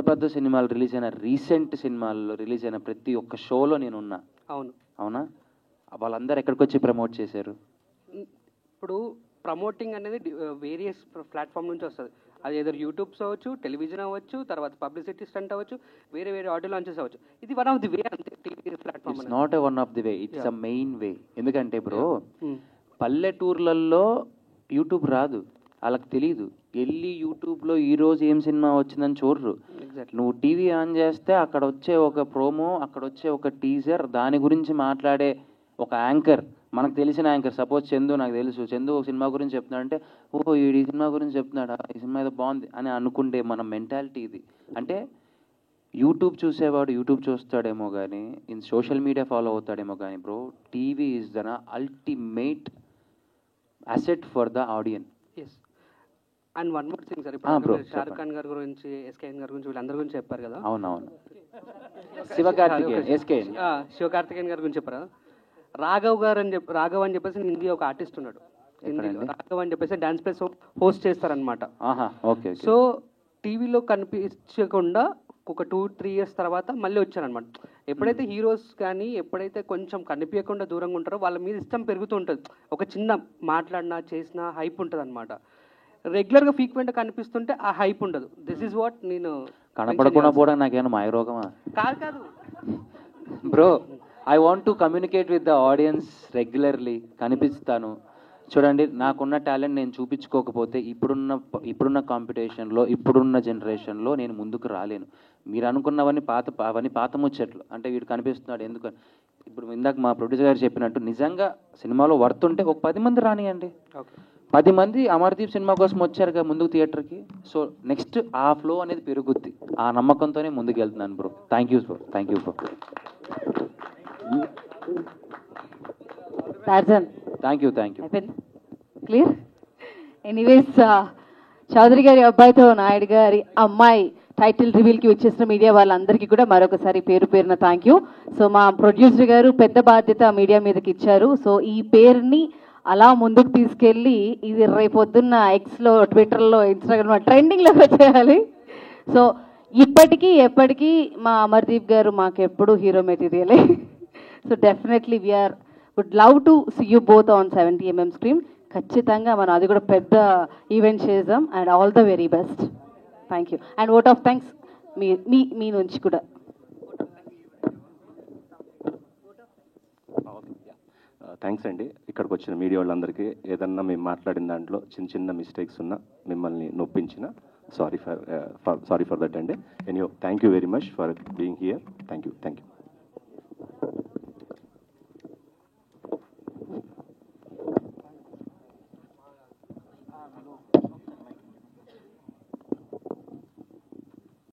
పెద్ద సినిమాలు రిలీజ్ అయిన, రీసెంట్ సినిమాల్లో రిలీజ్ అయిన ప్రతి ఒక్క షోలో నేను ఉన్నా. అవునా? వాళ్ళందరూ ఎక్కడికి వచ్చి ప్రమోట్ చేశారు? ఇప్పుడు ప్రమోటింగ్ అనేది వేరియస్ ప్లాట్ఫామ్ నుంచి వస్తుంది. అది ఏదో యూట్యూబ్స్ అవ్వచ్చు, టెలివిజన్ అవ్వచ్చు, తర్వాత పబ్లిసిటీ స్టంట్ అవ్వచ్చు, వేరే ఆడియో లాంచెస్ అవ్వచ్చు. ఇది వన్ ఆఫ్ ది వే అంతే. TV platform it's not a one of the way, it's a main way. ఎందుకంటే బ్రో పల్లెటూర్లలో యూట్యూబ్ రాదు, వాళ్ళకి తెలీదు. వెళ్ళి యూట్యూబ్లో ఈరోజు ఏం సినిమా వచ్చిందని చూడరు. నువ్వు టీవీ ఆన్ చేస్తే అక్కడ వచ్చే ఒక ప్రోమో, అక్కడ వచ్చే ఒక టీజర్, దాని గురించి మాట్లాడే ఒక యాంకర్, మనకు తెలిసిన యాంకర్. సపోజ్ చందు, నాకు తెలుసు చందు ఒక సినిమా గురించి చెప్తున్నాడంటే, ఓహో ఈ సినిమా గురించి చెప్తున్నాడా, ఈ సినిమా ఏదో బాగుంది అని అనుకుంటే మన మెంటాలిటీ ఇది. అంటే యూట్యూబ్ చూసేవాడు యూట్యూబ్ చూస్తాడేమో కానీ ఇన్ సోషల్ మీడియా ఫాలో అవుతాడేమో కానీ bro, TV is the ultimate asset for the audience. Yes. And one more thing sir, bro, ఇప్పుడు షారుఖ్ ఖాన్ గారి గురించి, ఎస్కేఎన్ గారి గురించి, వీళ్ళందరి గురించి చెప్పారు కదా. అవునవును. శివకార్తికేయన్ శివకార్తికేయన్ గారి గురించి చెప్పారు. రాఘవ్ అని చెప్పేసి హిందీ ఒక ఆర్టిస్ట్ ఉన్నాడు. హిందీలో రాఘవ్ అని చెప్పేసి డాన్స్ ప్లేస్ హోస్ట్ చేస్తారనమాట. ఓకే. సో టీవీలో కనిపించకుండా ఒక 2-3 years తర్వాత మళ్ళీ వచ్చారనమాట. ఎప్పుడైతే హీరోస్ కానీ ఎప్పుడైతే కొంచెం కనిపించకుండా దూరంగా ఉంటారో వాళ్ళ మీద ఇష్టం పెరుగుతూ ఉంటుంది. ఒక చిన్న మాట్లాడినా చేసినా హైప్ ఉంటుంది అనమాట. రెగ్యులర్గా ఫ్రీక్వెంట్గా కనిపిస్తుంటే ఆ హైప్ ఉండదు. దిస్ ఈజ్ వాట్ నేను కనపడకుండా పోవడం నాకేమైనా మాయరోగమా? కాదు bro, I want to communicate with the audience regularly. కనిపిస్తాను. చూడండి, నాకున్న టాలెంట్ నేను చూపించుకోకపోతే ఇప్పుడున్న కాంపిటీషన్లో, ఇప్పుడున్న జనరేషన్లో నేను ముందుకు రాలేను. మీరు అనుకున్నవన్నీ పాత ముచ్చట్లు. అంటే వీడు కనిపిస్తున్నాడు ఎందుకని. ఇప్పుడు ఇందాక మా ప్రొడ్యూసర్ గారు చెప్పినట్టు నిజంగా సినిమాలో వర్త్ ఉంటే ఒక 10 మంది రానియండి. 10 మంది అమర్దీప్ సినిమా కోసం వచ్చారుగా ముందుకు థియేటర్కి. సో నెక్స్ట్ ఆ ఫ్లో అనేది పెరుగుద్ది. ఆ నమ్మకంతోనే ముందుకు వెళ్తున్నాను bro. Thank you bro. Thank you bro. Thank you. Clear. Anyways, Chowdary గారి అబ్బాయితో నాయుడు గారి అమ్మాయి టైటిల్ రివీల్కి వచ్చేసిన మీడియా వాళ్ళందరికీ కూడా మరొకసారి పేరు పేరున థ్యాంక్ యూ. సో మా ప్రొడ్యూసర్ గారు పెద్ద బాధ్యత మీడియా మీదకి ఇచ్చారు. సో ఈ పేరుని అలా ముందుకు తీసుకెళ్ళి ఇది రేపొద్దున్న ఎక్స్లో, ట్విట్టర్లో, ఇన్స్టాగ్రామ్లో ట్రెండింగ్లోకి వచ్చేయాలి. సో ఇప్పటికీ ఎప్పటికీ మా అమర్దీప్ గారు మాకెప్పుడు హీరో మెటీరియలే. So definitely we are would love to see you both on 70mm screen. ఖచ్చితంగా మనం అది కూడా పెద్ద ఈవెంట్ చేద్దాం. And all the very best. Thank you. And lot of thanks మీ నుంచి కూడా. థ్యాంక్స్ అండి. ఇక్కడికి వచ్చిన మీడియా వాళ్ళందరికీ ఏదన్నా మేము మాట్లాడిన దాంట్లో చిన్న మిస్టేక్స్ ఉన్నా, మిమ్మల్ని నొప్పించిన, సారీ ఫర్ దట్ అండి. Anyhow, thank you very much for being here. Thank you.